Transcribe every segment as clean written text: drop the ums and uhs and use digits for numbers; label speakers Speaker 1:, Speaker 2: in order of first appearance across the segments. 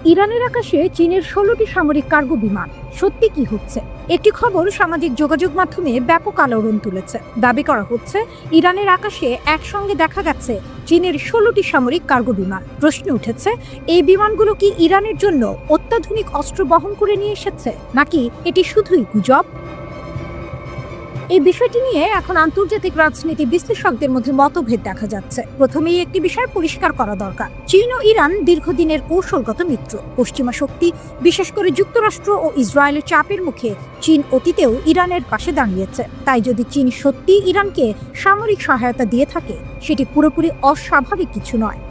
Speaker 1: ইরানের আকাশে চীনের 16টি সামরিক কার্গো বিমান। সত্যি কি হচ্ছে? একটি খবর সামাজিক যোগাযোগ মাধ্যমে ব্যাপক আলোড়ন তুলেছে। দাবি করা হচ্ছে ইরানের আকাশে একসঙ্গে দেখা গেছে চীনের 16টি সামরিক কার্গো বিমান। প্রশ্ন উঠেছে, এই বিমানগুলো কি ইরানের জন্য অত্যাধুনিক অস্ত্র বহন করে নিয়ে এসেছে, নাকি এটি শুধুই গুজব? এই বিষয়টি নিয়ে এখন আন্তর্জাতিক রাজনীতি বিশ্লেষকদের মধ্যে মতভেদ দেখা যাচ্ছে। প্রথমেই একটি বিষয় পরিষ্কার করা দরকার, চীন ও ইরান দীর্ঘদিনের কৌশলগত মিত্র। পশ্চিমা শক্তি, বিশেষ করে যুক্তরাষ্ট্র ও ইসরায়েলের চাপের মুখে চীন অতীতেও ইরানের পাশে দাঁড়িয়েছে। তাই যদি চীন সত্যি ইরানকে সামরিক সহায়তা দিয়ে থাকে, সেটি পুরোপুরি অস্বাভাবিক কিছু নয়।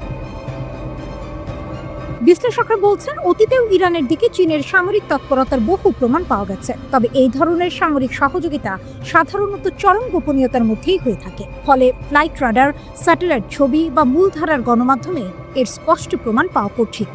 Speaker 1: বিশ্লেষকরা বলছেন, অতীতেও ইরানের দিকে চীনের সামরিক তৎপরতার বহু প্রমাণ পাওয়া গেছে। তবে এই ধরনের সামরিক সহযোগিতা সাধারণত চরম গোপনীয়তার মধ্যেই হয়ে থাকে। ফলে ফ্লাইট রাডার, স্যাটেলাইট ছবি বা মূলধারার গণমাধ্যমে এর স্পষ্ট প্রমাণ পাওয়া কঠিন।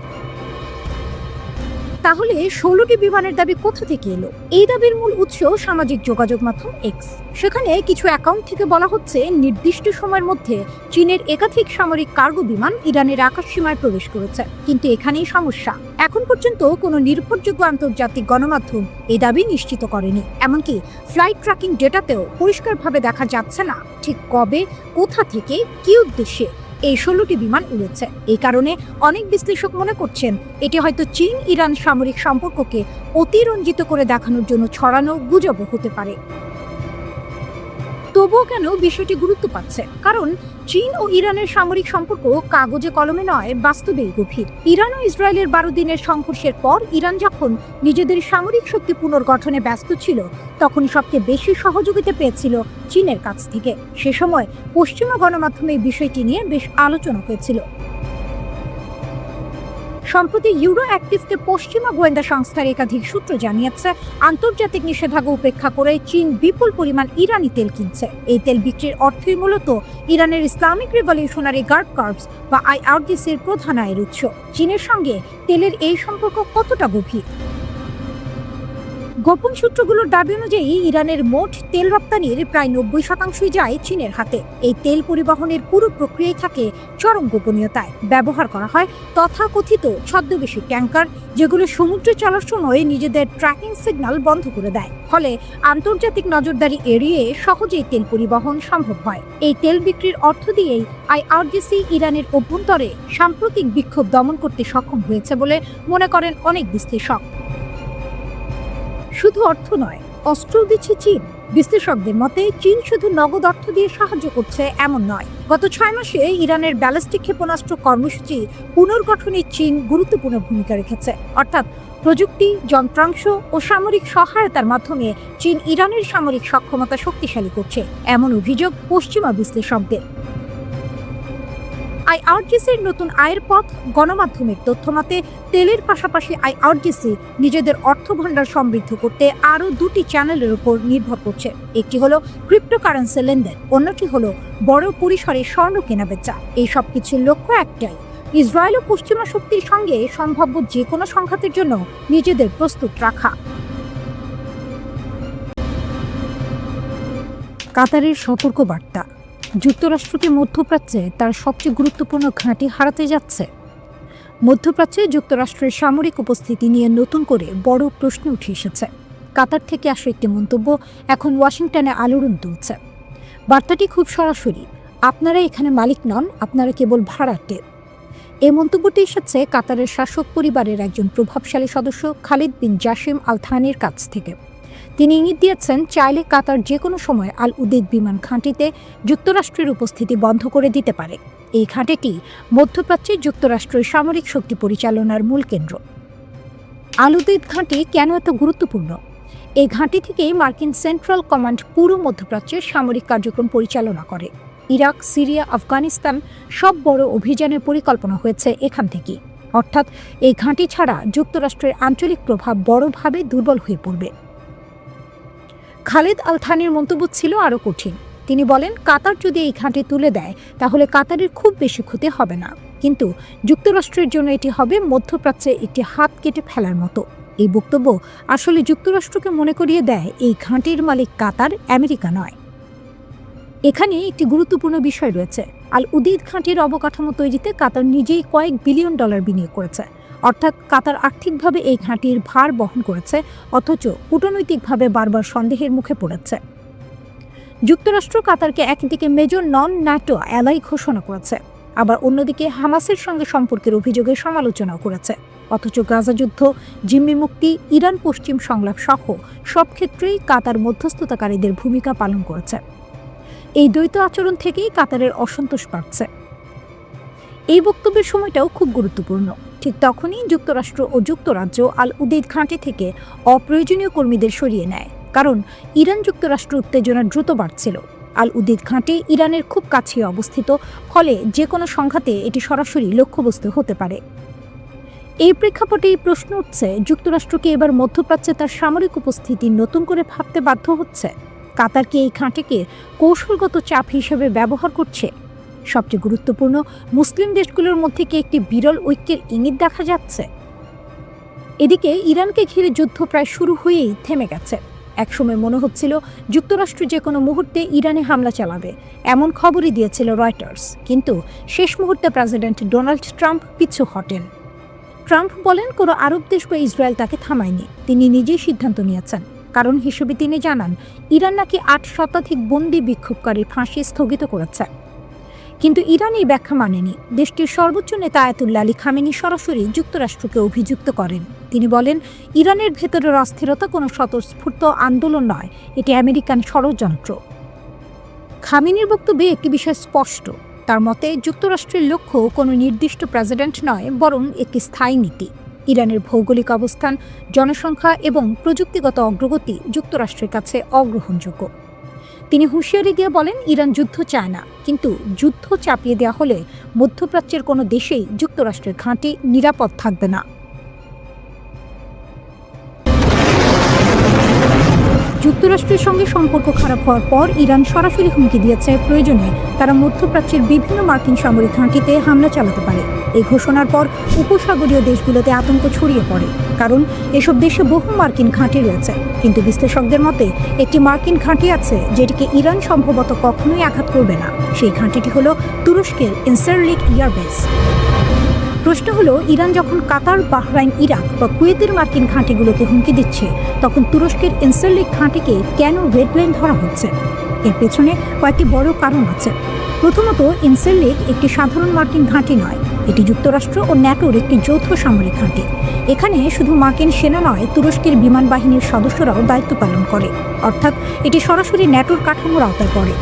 Speaker 1: তাহলে 16টি বিমানের দাবি কোথা থেকে এলো? এই দাবির মূল উৎস সামাজিক যোগাযোগ মাধ্যম এক্স। সেখানে কিছু অ্যাকাউন্ট থেকে বলা হচ্ছে, নির্দিষ্ট সময়ের মধ্যে চীনের একাধিক সামরিক কার্গো বিমান ইরানের আকাশ সীমায় প্রবেশ করেছে। কিন্তু এখানেই সমস্যা, এখন পর্যন্ত কোনো নির্ভরযোগ্য আন্তর্জাতিক গণমাধ্যম এই দাবি নিশ্চিত করেনি। এমনকি ফ্লাইট ট্র্যাকিং ডেটাতেও পরিষ্কারভাবে দেখা যাচ্ছে না ঠিক কবে, কোথা থেকে, কি উদ্দেশ্যে এই 16টি বিমান উড়েছে। এই কারণে অনেক বিশ্লেষক মনে করছেন, এটি হয়তো চীন ইরান সামরিক সম্পর্ককে অতিরঞ্জিত করে দেখানোর জন্য ছড়ানো গুজব হতে পারে। তবুও কেন বিষয়টি গুরুত্ব পাচ্ছে? কারণ চীন ও ইরানের সামরিক সম্পর্ক কাগজে কলমে নয়, বাস্তবেই গভীর। ইরান ও ইসরায়েলের 12 দিনের সংঘর্ষের পর ইরান যখন নিজেদের সামরিক শক্তি পুনর্গঠনে ব্যস্ত ছিল, তখন সবচেয়ে বেশি সহযোগিতা পেয়েছিল চীনের কাছ থেকে। সে সময় পশ্চিমা গণমাধ্যমে এই বিষয়টি নিয়ে বেশ আলোচনা হয়েছিল। সম্প্রতি ইউরো অ্যাক্টিভকে পশ্চিমা গোয়েন্দা সংস্থার একাধিক সূত্র জানিয়েছে, আন্তর্জাতিক নিষেধাজ্ঞা উপেক্ষা করে চীন বিপুল পরিমাণ ইরানি তেল কিনছে। এই তেল বিক্রির অর্থই মূলত ইরানের ইসলামিক রিভলিউশনারি গার্ড কর্পস বা IRGCর প্রধান আয়ের উৎস। চীনের সঙ্গে তেলের এই সম্পর্ক কতটা গভীর? গোপন সূত্রগুলোর দাবি অনুযায়ী ইরানের মোট তেল রপ্তানির প্রায় 90% যায় চীনের হাতে। এই তেল পরিবহনের পুরো প্রক্রিয়ায় থাকে চরম গোপনীয়তায়। ব্যবহার করা হয় তথাকথিত ছদ্মবেশী ট্যাঙ্কার, যেগুলো সমুদ্রে চলার সময় নিজেদের ট্র্যাকিং সিগন্যাল বন্ধ করে দেয়। ফলে আন্তর্জাতিক নজরদারি এড়িয়ে সহজেই তেল পরিবহন সম্ভব হয়। এই তেল বিক্রির অর্থ দিয়েই IRGC ইরানের অভ্যন্তরে সাম্প্রতিক বিক্ষোভ দমন করতে সক্ষম হয়েছে বলে মনে করেন অনেক বিশ্লেষক। শুধু অর্থ নয়, অস্ত্র দিচ্ছে চীন। বিশ্লেষকদের মতে চীন শুধু নগদ অর্থ দিয়ে সাহায্য করছে এমন নয়। গত 6 মাসে ইরানের ব্যালিস্টিক ক্ষেপণাস্ত্র কর্মসূচি পুনর্গঠনে চীন গুরুত্বপূর্ণ ভূমিকা রেখেছে। অর্থাৎ প্রযুক্তি, যন্ত্রাংশ ও সামরিক সহায়তার মাধ্যমে চীন ইরানের সামরিক সক্ষমতা শক্তিশালী করছে, এমন অভিযোগ পশ্চিমা বিশ্লেষকদের। IRGCর নতুন আয়ের পথ। গণমাধ্যমের তথ্য মতে তেলের পাশাপাশি IRGC নিজেদের অর্থভাণ্ডার সমৃদ্ধ করতে আরও 2টি চ্যানেলের উপর নির্ভর করছে। একটি হলো ক্রিপ্টোকারেন্সি লেনদেন, অন্যটি হলো বড় পরিসরে স্বর্ণ কেনাবেচা। এই সব কিছুর লক্ষ্য একটাই, ইসরায়েল ও পশ্চিমা শক্তির সঙ্গে সম্ভাব্য যে কোনো সংঘাতের জন্য নিজেদের প্রস্তুত রাখা। কাতারের সতর্ক বার্তা, যুক্তরাষ্ট্রকে মধ্যপ্রাচ্যে তার সবচেয়ে গুরুত্বপূর্ণ ঘাঁটি হারাতে যাচ্ছে। মধ্যপ্রাচ্যে যুক্তরাষ্ট্রের সামরিক উপস্থিতি নিয়ে নতুন করে বড় প্রশ্ন উঠে এসেছে। কাতার থেকে আসা একটি মন্তব্য এখন ওয়াশিংটনে আলোড়ন তুলছে। বার্তাটি খুব সরাসরি, আপনারা এখানে মালিক নন, আপনারা কেবল ভাড়াটে। এই মন্তব্যটি এসেছে কাতারের শাসক পরিবারের একজন প্রভাবশালী সদস্য খালিদ বিন জাসিম আল থানির কাছ থেকে। তিনি ইঙ্গিত দিয়েছেন, চাইলে কাতার যে কোনো সময় আল উদেদ বিমান ঘাঁটিতে যুক্তরাষ্ট্রের উপস্থিতি বন্ধ করে দিতে পারে। এই ঘাঁটিটি মধ্যপ্রাচ্যে যুক্তরাষ্ট্রের সামরিক শক্তি পরিচালনার মূল কেন্দ্র। আল উদেদ ঘাঁটি কেন এত গুরুত্বপূর্ণ? এই ঘাঁটি থেকেই মার্কিন সেন্ট্রাল কমান্ড পুরো মধ্যপ্রাচ্যের সামরিক কার্যক্রম পরিচালনা করে। ইরাক, সিরিয়া, আফগানিস্তান সব বড় অভিযানের পরিকল্পনা হয়েছে এখান থেকেই। অর্থাৎ এই ঘাঁটি ছাড়া যুক্তরাষ্ট্রের আঞ্চলিক প্রভাব বড়ভাবে দুর্বল হয়ে পড়বে। খালিদ আল থানির মন্তব্য ছিল আরও কঠিন। তিনি বলেন, কাতার যদি এই ঘাঁটি তুলে দেয় তাহলে কাতারের খুব বেশি ক্ষতি হবে না, কিন্তু যুক্তরাষ্ট্রের জন্য এটি হবে মধ্যপ্রাচ্যে একটি হাত কেটে ফেলার মতো। এই বক্তব্য আসলে যুক্তরাষ্ট্রকে মনে করিয়ে দেয় এই ঘাঁটির মালিক কাতার, আমেরিকা নয়। এখানে একটি গুরুত্বপূর্ণ বিষয় রয়েছে, আল উদেদ ঘাঁটির অবকাঠামো তৈরিতে কাতার নিজেই কয়েক বিলিয়ন ডলার বিনিয়োগ করেছে। অর্থাৎ কাতার আর্থিকভাবে এই ঘাঁটির ভার বহন করেছে, অথচ কূটনৈতিকভাবে বারবার সন্দেহের মুখে পড়েছে। যুক্তরাষ্ট্র কাতারকে একদিকে মেজর নন ন্যাটো অ্যালাই ঘোষণা করেছে, আবার অন্যদিকে হামাসের সঙ্গে সম্পর্কের অভিযোগের সমালোচনাও করেছে। অথচ গাজা যুদ্ধ, জিম্মি মুক্তি, ইরান পশ্চিম সংলাপ সহ সব ক্ষেত্রেই কাতার মধ্যস্থতাকারীদের ভূমিকা পালন করেছে। এই দ্বৈত আচরণ থেকেই কাতারের অসন্তোষ বাড়ছে। এই বক্তব্যের সময়টাও খুব গুরুত্বপূর্ণ। ঠিক তখনই যুক্তরাষ্ট্র ও যুক্তরাজ্য আল উদেইদ ঘাঁটি থেকে অপ্রয়োজনীয় কর্মীদের সরিয়ে নেয়, কারণ ইরান যুক্তরাষ্ট্র উত্তেজনা দ্রুত বাড়ছিল। আল উদেইদ ঘাঁটি ইরানের খুব কাছে অবস্থিত, ফলে যে কোনো সংঘাতে এটি সরাসরি লক্ষ্যবস্তু হতে পারে। এই প্রেক্ষাপটেই প্রশ্ন উঠছে, যুক্তরাষ্ট্রকে এবার মধ্যপ্রাচ্যে তার সামরিক উপস্থিতি নতুন করে ভাবতে বাধ্য হচ্ছে? কাতার কি এই ঘাঁটিকে কৌশলগত চাপ হিসেবে ব্যবহার করছে? সবচেয়ে গুরুত্বপূর্ণ, মুসলিম দেশগুলোর মধ্যে কি একটি বিরল ঐক্যের ইঙ্গিত দেখা যাচ্ছে? এদিকে ইরানকে ঘিরে যুদ্ধ প্রায় শুরু হয়েই থেমে গেছে। একসময় মনে হচ্ছিল যুক্তরাষ্ট্র যে কোনো মুহূর্তে ইরানে হামলা চালাবে, এমন খবরই দিয়েছিল রয়টার্স। কিন্তু শেষ মুহূর্তে প্রেসিডেন্ট ডোনাল্ড ট্রাম্প পিছু হটেন। ট্রাম্প বলেন, কোনো আরব দেশ বা ইসরায়েল তাকে থামায়নি, তিনি নিজেই সিদ্ধান্ত নিয়েছেন। কারণ হিসেবে তিনি জানান, ইরান নাকি 8 শতাধিক বন্দী বিক্ষোভকারীর ফাঁসি স্থগিত করেছে। কিন্তু ইরান এই ব্যাখ্যা মানেনি। দেশটির সর্বোচ্চ নেতা আয়াতুল্লাহ আলী খামেনি সরাসরি যুক্তরাষ্ট্রকে অভিযুক্ত করেন। তিনি বলেন, ইরানের ভেতরের অস্থিরতা কোনো স্বতঃস্ফূর্ত আন্দোলন নয়, এটি আমেরিকান ষড়যন্ত্র। খামেনির বক্তব্যে একটি বিষয় স্পষ্ট, তার মতে যুক্তরাষ্ট্রের লক্ষ্য কোনো নির্দিষ্ট প্রেসিডেন্ট নয়, বরং একটি স্থায়ী নীতি। ইরানের ভৌগোলিক অবস্থান, জনসংখ্যা এবং প্রযুক্তিগত অগ্রগতি যুক্তরাষ্ট্রের কাছে অগ্রহণযোগ্য। তিনি হুঁশিয়ারি দিয়ে বলেন, ইরান যুদ্ধ চায় না, কিন্তু যুদ্ধ চাপিয়ে দেওয়া হলে মধ্যপ্রাচ্যের কোনো দেশেই যুক্তরাষ্ট্রের ঘাঁটি নিরাপদ থাকবে না। যুক্তরাষ্ট্রের সঙ্গে সম্পর্ক খারাপ হওয়ার পর ইরান সরাসরি হুমকি দিয়েছে, প্রয়োজনে তারা মধ্যপ্রাচ্যের বিভিন্ন মার্কিন সামরিক ঘাঁটিতে হামলা চালাতে পারে। এই ঘোষণার পর উপসাগরীয় দেশগুলোতে আতঙ্ক ছড়িয়ে পড়ে, কারণ এসব দেশে বহু মার্কিন ঘাঁটি রয়েছে। কিন্তু বিশ্লেষকদের মতে একটি মার্কিন ঘাঁটি আছে যেটিকে ইরান সম্ভবত কখনোই আঘাত করবে না। সেই ঘাঁটিটি হলো তুরস্কের ইনসারলিক এয়ারবেস। প্রশ্ন হলো, ইরান যখন কাতার, বাহরাইন, ইরাক বা কুয়েতের মার্কিন ঘাঁটিগুলোকে হুমকি দিচ্ছে, তখন তুরস্কের ইনসারলিক ঘাঁটিকে কেন রেড লাইন ধরা হচ্ছে? এর পেছনে কয়েকটি বড় কারণ আছে। প্রথমত, ইনসারলিক একটি সাধারণ মার্কিন ঘাঁটি নয়, এটি যুক্তরাষ্ট্র ও ন্যাটোর একটি যৌথ সামরিক ঘাঁটি। এখানে শুধু মার্কিন সেনা নয়, তুরস্কের বিমান বাহিনীর সদস্যরাও দায়িত্ব পালন করে, অর্থাৎ এটি সরাসরি ন্যাটোর কাঠামোর আওতায় পড়ে।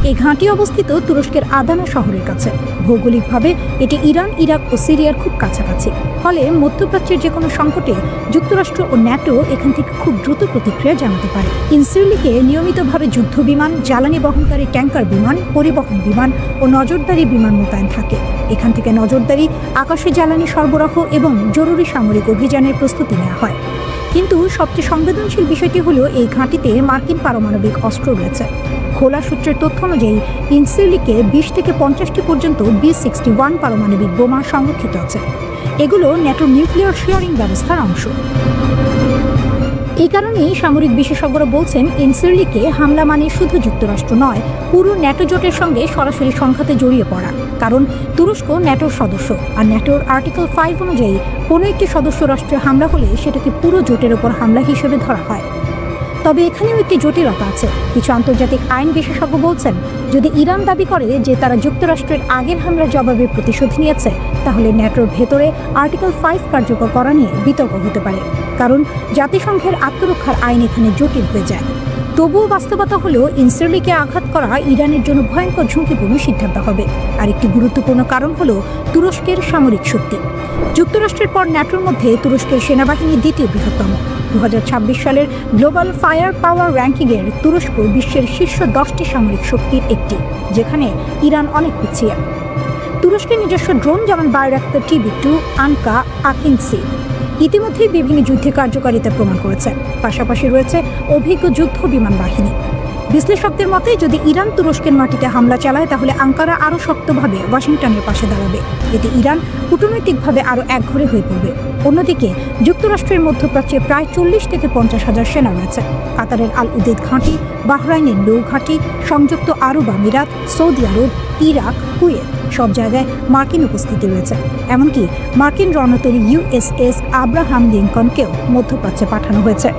Speaker 1: এই ঘাঁটি অবস্থিত তুরস্কের আদানা শহরের কাছে। ভৌগোলিকভাবে এটি ইরান, ইরাক ও সিরিয়ার খুব কাছাকাছি। ফলে মধ্যপ্রাচ্যের যে কোনো সংকটে যুক্তরাষ্ট্র ও ন্যাটো এখান থেকে খুব দ্রুত প্রতিক্রিয়া জানাতে পারে। ইনসারলিকে নিয়মিতভাবে যুদ্ধ বিমান, জ্বালানি বহনকারী ট্যাঙ্কার বিমান, পরিবহন বিমান ও নজরদারি বিমান মোতায়েন থাকে। এখান থেকে নজরদারি, আকাশে জ্বালানি সরবরাহ এবং জরুরি সামরিক অভিযানের প্রস্তুতি নেওয়া হয়। কিন্তু সবচেয়ে সংবেদনশীল বিষয়টি হলো, এই ঘাঁটিতে মার্কিন পারমাণবিক অস্ত্র রয়েছে। খোলা সূত্রের তথ্য অনুযায়ী ইনসারলিকে 20 থেকে 50টি পর্যন্ত B-61 পারমাণবিক বোমা সংরক্ষিত আছে। এগুলো ন্যাটোর নিউক্লিয়ার শেয়ারিং ব্যবস্থার অংশ। এই কারণেই সামরিক বিশেষজ্ঞরা বলছেন, ইনসারলিকে হামলা মানে শুধু যুক্তরাষ্ট্র নয়, পুরো ন্যাটো জোটের সঙ্গে সরাসরি সংঘাতে জড়িয়ে পড়া। কারণ তুরস্ক ন্যাটোর সদস্য, আর ন্যাটোর আর্টিকেল 5 অনুযায়ী কোনো একটি সদস্য রাষ্ট্রে হামলা হলে সেটাকে পুরো জোটের ওপর হামলা হিসেবে ধরা হয়। তবে এখানেও একটি জটিলতা আছে। কিছু আন্তর্জাতিক আইন বিশেষজ্ঞ বলছেন, যদি ইরান দাবি করে যে তারা যুক্তরাষ্ট্রের আগের হামলার জবাবে প্রতিশোধ নিয়েছে, তাহলে ন্যাটোর ভেতরে আর্টিকেল 5 কার্যকর করা নিয়ে বিতর্ক হতে পারে, কারণ জাতিসংঘের আত্মরক্ষার আইন এখানে জটিল হয়ে যায়। তবুও বাস্তবতা হলো, ইনসারলিকে আঘাত করা ইরানের জন্য ভয়ঙ্কর ঝুঁকিপূর্ণ সিদ্ধান্ত হবে। আরেকটি গুরুত্বপূর্ণ কারণ হলো তুরস্কের সামরিক শক্তি। যুক্তরাষ্ট্রের পর ন্যাটোর মধ্যে তুরস্কের সেনাবাহিনী দ্বিতীয় বৃহত্তম। 2026 সালের গ্লোবাল ফায়ার পাওয়ার র্যাঙ্কিংয়ের তুরস্ক বিশ্বের শীর্ষ 10টি সামরিক শক্তির একটি, যেখানে ইরান অনেক পিছিয়ে। তুরস্কের নিজস্ব ড্রোন যেমন বায়রাক্তার TB2, আনকা, আকিনসি ইতিমধ্যেই বিভিন্ন যুদ্ধে কার্যকারিতা প্রমাণ করেছে। পাশাপাশি রয়েছে অভিজ্ঞ যুদ্ধ বিমান বাহিনী। বিশ্লেষকদের মতে যদি ইরান তুরস্কের মাটিতে হামলা চালায় তাহলে আঙ্কারা আরও শক্তভাবে ওয়াশিংটনের পাশে দাঁড়াবে। এতে ইরান কূটনৈতিকভাবে আরও একঘরে হয়ে পড়বে। অন্যদিকে যুক্তরাষ্ট্রের মধ্যপ্রাচ্যে প্রায় 40 থেকে 50,000 সেনা রয়েছে। কাতারের আল উদেদ ঘাঁটি, বাহরাইনের নৌ ঘাঁটি, সংযুক্ত আরব আমিরাত, সৌদি আরব, ইরাক, কুয়েত সব জায়গায় মার্কিন উপস্থিতি রয়েছে। এমনকি মার্কিন রণতরী USS আব্রাহাম লিঙ্কনকেও মধ্যপ্রাচ্যে পাঠানো হয়েছে।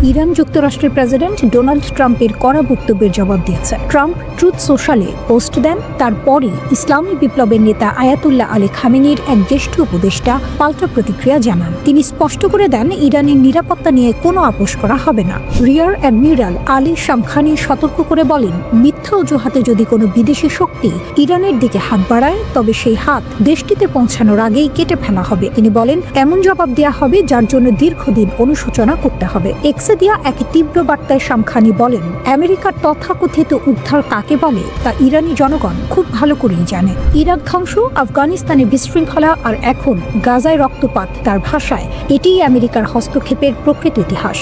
Speaker 1: ইরান যুক্তরাষ্ট্রের প্রেসিডেন্ট ডোনাল্ড ট্রাম্পের কড়া বক্তব্যের জবাব দিয়েছে। ট্রাম্প ট্রুথ সোশ্যালে পোস্ট দেন, তারপরই ইসলামী বিপ্লবের নেতা আয়াতুল্লাহ আলী খামেনির এক জ্যেষ্ঠ উপদেষ্টা পাল্টা প্রতিক্রিয়া জানান। তিনি স্পষ্ট করে দেন, ইরানের নিরাপত্তা নিয়ে কোনো আপোষ করা হবে না। রিয়ার অ্যাডমিরাল আলী শামখানি সতর্ক করে বলেন, মিথ্যা অজুহাতে যদি কোনো বিদেশি শক্তি ইরানের দিকে হাত বাড়ায় তবে সেই হাত দেশটিতে পৌঁছানোর আগেই কেটে ফেলা হবে। তিনি বলেন, এমন জবাব দেওয়া হবে যার জন্য দীর্ঘদিন অনুশোচনা করতে হবে। দিয়া এক তীব্র বার্তায় শামখানি বলেন, আমেরিকার তথাকথিত উদ্ধার কাকে বলে তা ইরানি জনগণ খুব ভালো করেই জানে। ইরাক ধ্বংস, আফগানিস্তানে বিশৃঙ্খলা আর এখন গাজায় রক্তপাত, তার ভাষায় এটিই আমেরিকার হস্তক্ষেপের প্রকৃত ইতিহাস।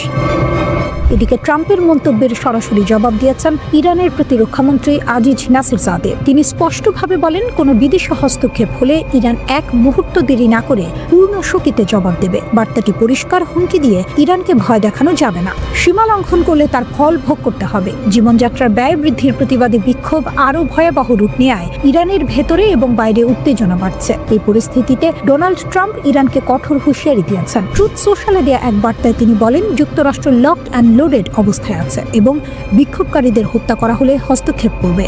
Speaker 1: এদিকে ট্রাম্পের মন্তব্যের সরাসরি জবাব দিয়েছেন ইরানের প্রতিরক্ষামন্ত্রী আজিজ নাসিরজাদে। তিনি স্পষ্টভাবে বলেন, কোনো বিদেশি হস্তক্ষেপ হলে ইরান এক মুহূর্ত দেরি না করে পূর্ণ শক্তিতে জবাব দেবে। বার্তাটি পরিষ্কার, হুমকি দিয়ে ইরানকে ভয় দেখানো যাবে না। সীমা লঙ্ঘন করলে তার ফল ভোগ করতে হবে। জীবনযাত্রার ব্যয় বৃদ্ধির প্রতিবাদে বিক্ষোভ আরও ভয়াবহ রূপ নেয়। ইরানের ভেতরে এবং বাইরে উত্তেজনা বাড়ছে। এই পরিস্থিতিতে ডোনাল্ড ট্রাম্প ইরানকে কঠোর হুঁশিয়ারি দিয়েছেন। ট্রুথ সোশ্যালে দেয়া এক বার্তায় তিনি বলেন, যুক্তরাষ্ট্র লক অ্যান্ড লোডেড অবস্থায় আছে এবং বিক্ষোভকারীদের হত্যা করা হলে হস্তক্ষেপ করবে।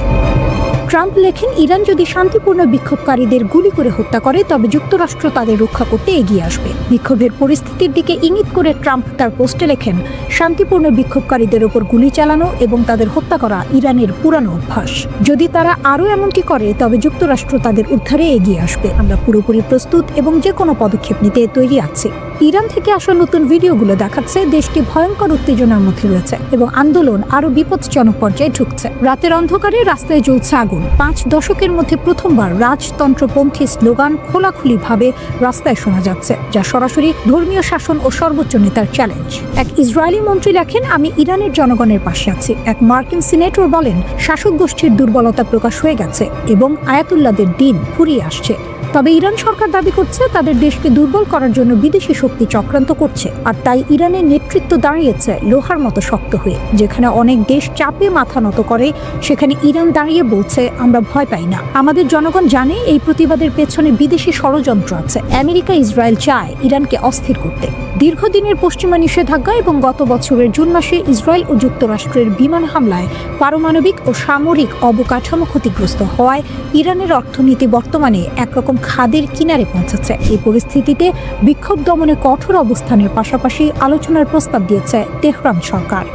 Speaker 1: ট্রাম্প লেখেন, ইরান যদি শান্তিপূর্ণ বিক্ষোভকারীদের গুলি করে হত্যা করে তবে যুক্তরাষ্ট্র তাদের রক্ষা করতে এগিয়ে আসবে। বিক্ষোভের পরিস্থিতির দিকে ইঙ্গিত করে ট্রাম্প তার পোস্টে লেখেন, শান্তিপূর্ণ বিক্ষোভকারীদের ওপর গুলি চালানো এবং তাদের হত্যা করা ইরানের পুরানো অভ্যাস। যদি তারা আরও এমনটি করে তবে যুক্তরাষ্ট্র তাদের উদ্ধারে এগিয়ে আসবে। আমরা পুরোপুরি প্রস্তুত এবং যে কোনো পদক্ষেপ নিতে তৈরি আছি। ইরান থেকে আসা নতুন ভিডিওগুলো দেখাচ্ছে দেশটি ভয়ঙ্কর উত্তেজনার মধ্যে রয়েছে এবং আন্দোলন আরও বিপজ্জনক পর্যায়ে ঢুকছে। রাতের অন্ধকারে রাস্তায় জ্বলছে আগুন। 5 দশকের মধ্যে প্রথমবার রাজতন্ত্রপন্থী স্লোগান খোলাখুলিভাবে রাস্তায় শোনা যাচ্ছে, যা সরাসরি ধর্মীয় শাসন ও সর্বোচ্চ নেতার চ্যালেঞ্জ। এক ইসরায়েলি মন্ত্রী লেখেন, আমি ইরানের জনগণের পাশে আছি। এক মার্কিন সিনেটর বলেন, শাসক গোষ্ঠীর দুর্বলতা প্রকাশ হয়ে গেছে এবং আয়াতুল্লাহদের দিন ফুরিয়ে আসছে। তবে ইরান সরকার দাবি করছে তাদের দেশকে দুর্বল করার জন্য বিদেশি শক্তি চক্রান্ত করছে, আর তাই ইরানের নেতৃত্ব দাঁড়িয়েছে লোহার মতো শক্ত হয়ে। যেখানে অনেক দেশ চাপে মাথা নত করে, সেখানে ইরান দাঁড়িয়ে বলছে, আমরা ভয় পাই না। আমাদের জনগণ জানে এই প্রতিবাদের পেছনে বিদেশি ষড়যন্ত্র আছে। আমেরিকা, ইসরায়েল চায় ইরানকে অস্থির করতে। দীর্ঘদিনের পশ্চিমা নিষেধাজ্ঞা এবং গত বছরের জুন মাসে ইসরায়েল ও যুক্তরাষ্ট্রের বিমান হামলায় পারমাণবিক ও সামরিক অবকাঠামো ক্ষতিগ্রস্ত হওয়ায় ইরানের অর্থনীতি বর্তমানে একরকম খাদের কিনারে পৌঁছেছে। এই পরিস্থিতিতে বিক্ষোভ দমনে কঠোর অবস্থানের পাশাপাশি আলোচনার প্রস্তাব দিয়েছে তেহরান সরকার।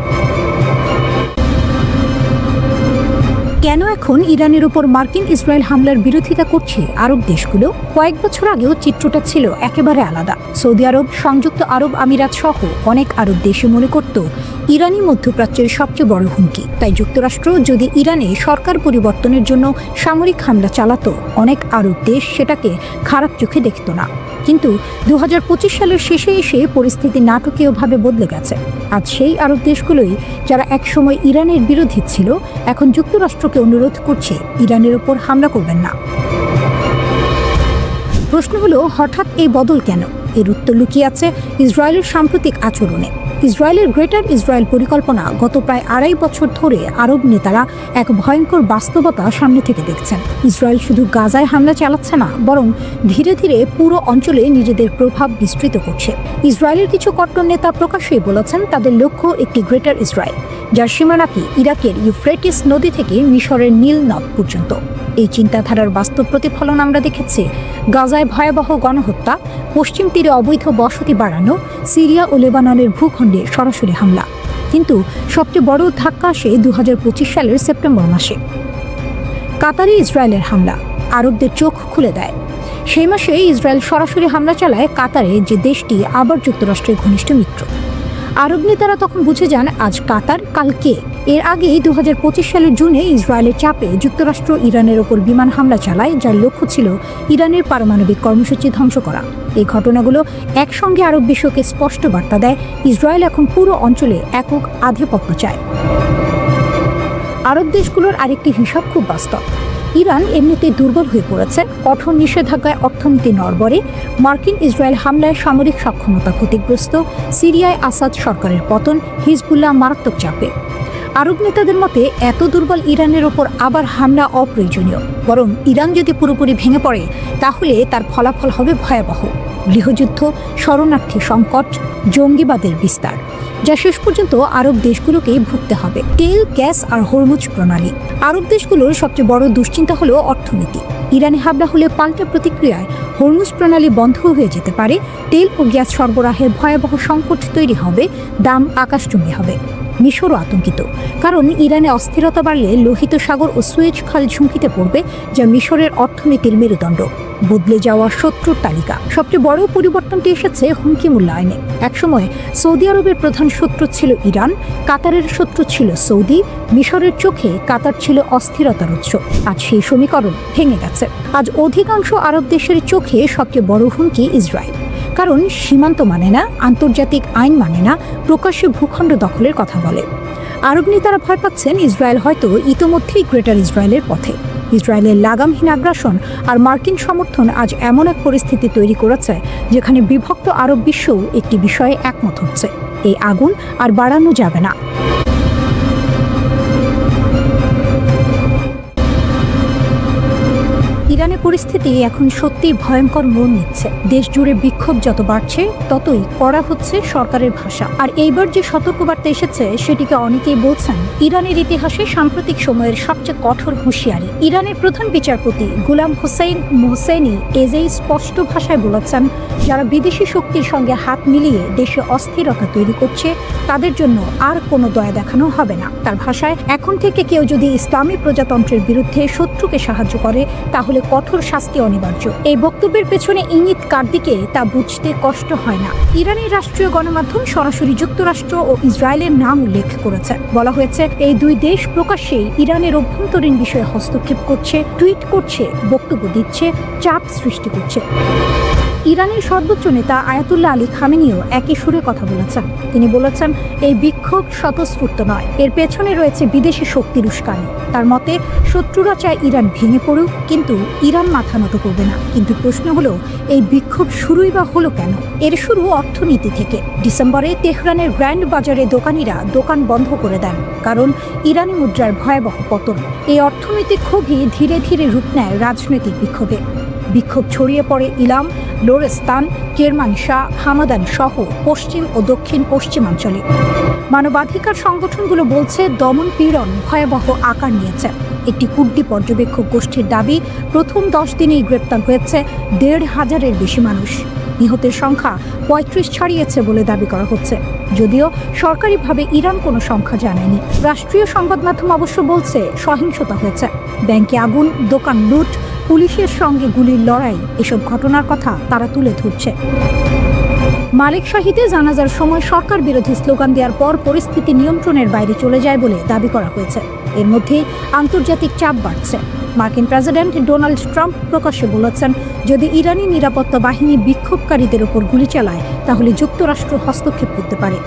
Speaker 1: কেন এখন ইরানের উপর মার্কিন ইসরায়েল হামলার বিরোধিতা করছে আরব দেশগুলো? কয়েক বছর আগেও চিত্রটা ছিল একেবারে আলাদা। সৌদি আরব, সংযুক্ত আরব আমিরাত সহ অনেক আরব দেশে মনে করত ইরানই মধ্যপ্রাচ্যের সবচেয়ে বড় হুমকি। তাই যুক্তরাষ্ট্র যদি ইরানে সরকার পরিবর্তনের জন্য সামরিক হামলা চালাতো, অনেক আরব দেশ সেটাকে খারাপ চোখে দেখত না। কিন্তু 2025 সালের শেষে এসে পরিস্থিতি নাটকীয়ভাবে বদলে গেছে। আজ সেই আরব দেশগুলোই যারা একসময় ইরানের বিরোধী ছিল, এখন যুক্তরাষ্ট্রকে অনুরোধ করছে ইরানের ওপর হামলা করবেন না। প্রশ্ন হলো, হঠাৎ এই বদল কেন? এর উত্তর লুকিয়ে আছে ইসরায়েলের সাম্প্রতিক আচরণে। ইসরায়েলের গ্রেটার ইসরায়েল পরিকল্পনা গত প্রায় 2.5 বছর ধরে আরব নেতারা এক ভয়ঙ্কর বাস্তবতা সামনে থেকে দেখছেন। ইসরায়েল শুধু গাজায় হামলা চালাচ্ছে না, বরং ধীরে ধীরে পুরো অঞ্চলে নিজেদের প্রভাব বিস্তৃত করছে। ইসরায়েলের কিছু কট্টর নেতা প্রকাশ্যেই বলেছেন তাদের লক্ষ্য একটি গ্রেটার ইসরায়েল, যার সীমানা কি ইরাকের ইউফ্রেটিস নদী থেকে মিশরের নীল নদ পর্যন্ত। এই চিন্তাধারার বাস্তব প্রতিফলন আমরা দেখেছি গাজায় ভয়াবহ গণহত্যা, পশ্চিম তীরে অবৈধ বসতি বাড়ানো, সিরিয়া ও লেবাননের ভূখণ্ডে সরাসরি হামলা। কিন্তু সবচেয়ে বড় ধাক্কা আসে 2025 সালের সেপ্টেম্বর মাসে। কাতারে ইসরায়েলের হামলা আরবদের চোখ খুলে দেয়। সেই মাসে ইসরায়েল সরাসরি হামলা চালায় কাতারে, যে দেশটি আবার যুক্তরাষ্ট্রের ঘনিষ্ঠ মিত্র। আরব নেতারা তখন বুঝে যান আজ কাতার, কাল কে। এর আগে 2025 সালের জুনে ইসরায়েলের চাপে যুক্তরাষ্ট্র ইরানের ওপর বিমান হামলা চালায়, যার লক্ষ্য ছিল ইরানের পারমাণবিক কর্মসূচি ধ্বংস করা। এই ঘটনাগুলো একসঙ্গে আরব বিশ্বকে স্পষ্ট বার্তা দেয় ইসরায়েল এখন পুরো অঞ্চলে একক আধিপত্য চায়। আরব দেশগুলোর আরেকটি হিসাব খুব বাস্তব। ইরান এমনিতেই দুর্বল হয়ে পড়েছে, কঠোর নিষেধাজ্ঞায় অর্থনীতি নড়বড়ে, মার্কিন ইসরায়েল হামলায় সামরিক সক্ষমতা ক্ষতিগ্রস্ত, সিরিয়ায় আসাদ সরকারের পতন, হিজবুল্লাহ মারাত্মক চাপে। আরব নেতাদের মতে এত দুর্বল ইরানের ওপর আবার হামলা অপ্রয়োজনীয়, বরং ইরান যদি পুরোপুরি ভেঙে পড়ে তাহলে তার ফলাফল হবে ভয়াবহ। গৃহযুদ্ধ, শরণার্থী সংকট, জঙ্গিবাদের বিস্তার, যা শেষ পর্যন্ত আরব দেশগুলোকেই ভুগতে হবে। তেল, গ্যাস আর হরমুজ প্রণালী। আরব দেশগুলোর সবচেয়ে বড় দুশ্চিন্তা হলো অর্থনীতি। ইরানে হামলা হলে পাল্টা প্রতিক্রিয়ায় হরমুজ প্রণালী বন্ধ হয়ে যেতে পারে, তেল ও গ্যাস সরবরাহের ভয়াবহ সংকট তৈরি হবে, দাম আকাশচুম্বী হবে। মিশরও আতঙ্কিত, কারণ ইরানে অস্থিরতা বাড়লে লোহিত সাগর ও সুয়েজ খাল ঝুঁকিতে পড়বে, যা মিশরের অর্থনীতির মেরুদণ্ড। বদলে যাওয়া শত্রুর তালিকা। সবচেয়ে বড় পরিবর্তনটি এসেছে হুমকি মূল্যায়নে। একসময় সৌদি আরবের প্রধান শত্রু ছিল ইরান, কাতারের শত্রু ছিল সৌদি, মিশরের চোখে কাতার ছিল অস্থিরতার উৎস। আজ সেই সমীকরণ ভেঙে গেছে। আজ অধিকাংশ আরব দেশের চোখে সবচেয়ে বড় হুমকি ইসরায়েল, কারণ সীমান্ত মানে না, আন্তর্জাতিক আইন মানে না, প্রকাশ্যে ভূখণ্ড দখলের কথা বলে। আরব নেতারা ভয় পাচ্ছেন ইসরায়েল হয়তো ইতোমধ্যেই গ্রেটার ইসরায়েলের পথে। ইসরায়েলের লাগামহীন আগ্রাসন আর মার্কিন সমর্থন আজ এমন এক পরিস্থিতি তৈরি করেছে যেখানে বিভক্ত আরব বিশ্বও একটি বিষয়ে একমত হচ্ছে, এই আগুন আর বাড়ানো যাবে না। ইরানের পরিস্থিতি এখন সত্যিই ভয়ঙ্কর মোড় নিচ্ছে। দেশ জুড়ে বিক্ষোভ যত বাড়ছে ততই কড়া হচ্ছে সরকারের ভাষা। আর এইবার যে সতর্কবার্তা এসেছে সেটিকে অনেকেই বলছেন ইরানের ইতিহাসে সাম্প্রতিক সময়ের সবচেয়ে কঠোর হুঁশিয়ারি। ইরানের প্রধান বিচারপতি গোলাম হোসেইন মোহসেনি এজেই স্পষ্ট ভাষায় বলেছেন, যারা বিদেশি শক্তির সঙ্গে হাত মিলিয়ে দেশে অস্থিরতা তৈরি করছে তাদের জন্য আর কোনো দয়া দেখানো হবে না। তার ভাষায়, এখন থেকে কেউ যদি ইসলামী প্রজাতন্ত্রের বিরুদ্ধে শত্রুকে সাহায্য করে তাহলে কঠোর শাস্তি অনিবার্য। এই বক্তব্যের পেছনে ইঙ্গিত কার দিকে তা বুঝতে কষ্ট হয় না। ইরানের রাষ্ট্রীয় গণমাধ্যম সরাসরি যুক্তরাষ্ট্র ও ইসরায়েলের নাম উল্লেখ করেছে। বলা হয়েছে এই দুই দেশ প্রকাশ্যেই ইরানের অভ্যন্তরীণ বিষয়ে হস্তক্ষেপ করছে, টুইট করছে, বক্তব্য দিচ্ছে, চাপ সৃষ্টি করছে। ইরানের সর্বোচ্চ নেতা আয়াতুল্লাহ আলী খামেনিও একই সুরে কথা বলেছেন। তিনি বলেছেন, এই বিক্ষোভ স্বতঃস্ফূর্ত নয়, এর পেছনে রয়েছে বিদেশি শক্তির উস্কানি। তার মতে, শত্রুরা চায় ইরান ভেঙে পড়ুক, কিন্তু ইরান মাথা নত করবে না। কিন্তু প্রশ্ন হলো, এই বিক্ষোভ শুরুই বা হলো কেন? এর শুরু অর্থনীতি থেকে। ডিসেম্বরে তেহরানের গ্র্যান্ড বাজারে দোকানিরা দোকান বন্ধ করে দেন, কারণ ইরানি মুদ্রার ভয়াবহ পতন। এই অর্থনৈতিক ক্ষোভই ধীরে ধীরে রূপ নেয় রাজনৈতিক বিক্ষোভে। বিক্ষোভ ছড়িয়ে পড়ে ইলাম, লোরেস্তান, কেরমানশাহ, হামাদান সহ পশ্চিম ও দক্ষিণ পশ্চিমাঞ্চলে। মানবাধিকার সংগঠনগুলো বলছে দমন পীড়ন ভয়াবহ আকার নিয়েছে। একটি কুর্দি পর্যবেক্ষক গোষ্ঠীর দাবি, প্রথম 10 দিনেই গ্রেপ্তার হয়েছে 1,500-এর বেশি মানুষ। নিহতের সংখ্যা 35 ছাড়িয়েছে বলে দাবি করা হচ্ছে, যদিও সরকারিভাবে ইরান কোনো সংখ্যা জানায়নি। রাষ্ট্রীয় সংবাদ মাধ্যম অবশ্য বলছে সহিংসতা হয়েছে। ব্যাংকে আগুন, দোকান লুট, পুলিশের সঙ্গে গুলির লড়াই, এসব ঘটনার কথা তারা তুলে ধরছে। মালিক শাহীতে জানাজার সময় সরকার বিরোধী স্লোগান দেওয়ার পর পরিস্থিতি নিয়ন্ত্রণের বাইরে চলে যায় বলে দাবি করা হয়েছে। এর মধ্যে আন্তর্জাতিক চাপ বাড়ছে। মার্কিন প্রেসিডেন্ট ডোনাল্ড ট্রাম্প প্রকাশ্যে বলেছেন, যদি ইরানি নিরাপত্তা বাহিনী বিক্ষোভকারীদের ওপর গুলি চালায় তাহলে যুক্তরাষ্ট্র হস্তক্ষেপ করতে পারে।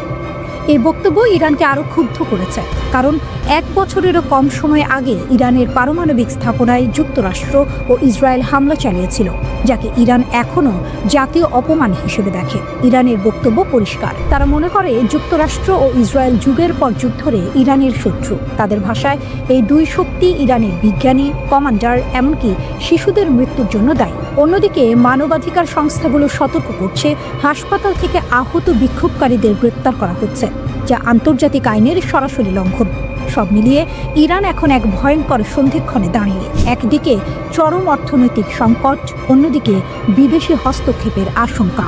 Speaker 1: এই বক্তব্য ইরানকে আরও ক্ষুব্ধ করেছে, কারণ 1 বছরেরও কম সময় আগে ইরানের পারমাণবিক স্থাপনায় যুক্তরাষ্ট্র ও ইসরায়েল হামলা চালিয়েছিল, যাকে ইরান এখনও জাতীয় অপমান হিসেবে দেখে। ইরানের বক্তব্য পরিষ্কার, তারা মনে করে যুক্তরাষ্ট্র ও ইসরায়েল যুগের পর যুগ ধরে ইরানের শত্রু। তাদের ভাষায়, এই দুই শক্তি ইরানের বিজ্ঞানী, কমান্ডার, এমনকি শিশুদের মৃত্যুর জন্য দায়ী। অন্যদিকে মানবাধিকার সংস্থাগুলো সতর্ক করছে, হাসপাতাল থেকে আহত বিক্ষোভকারীদের গ্রেপ্তার করা হচ্ছে, যা আন্তর্জাতিক আইনের সরাসরি লঙ্ঘন। সব মিলিয়ে ইরান এখন এক ভয়ঙ্কর সন্ধিক্ষণে দাঁড়িয়ে। একদিকে চরম অর্থনৈতিক সংকট, অন্যদিকে বিদেশি হস্তক্ষেপের আশঙ্কা।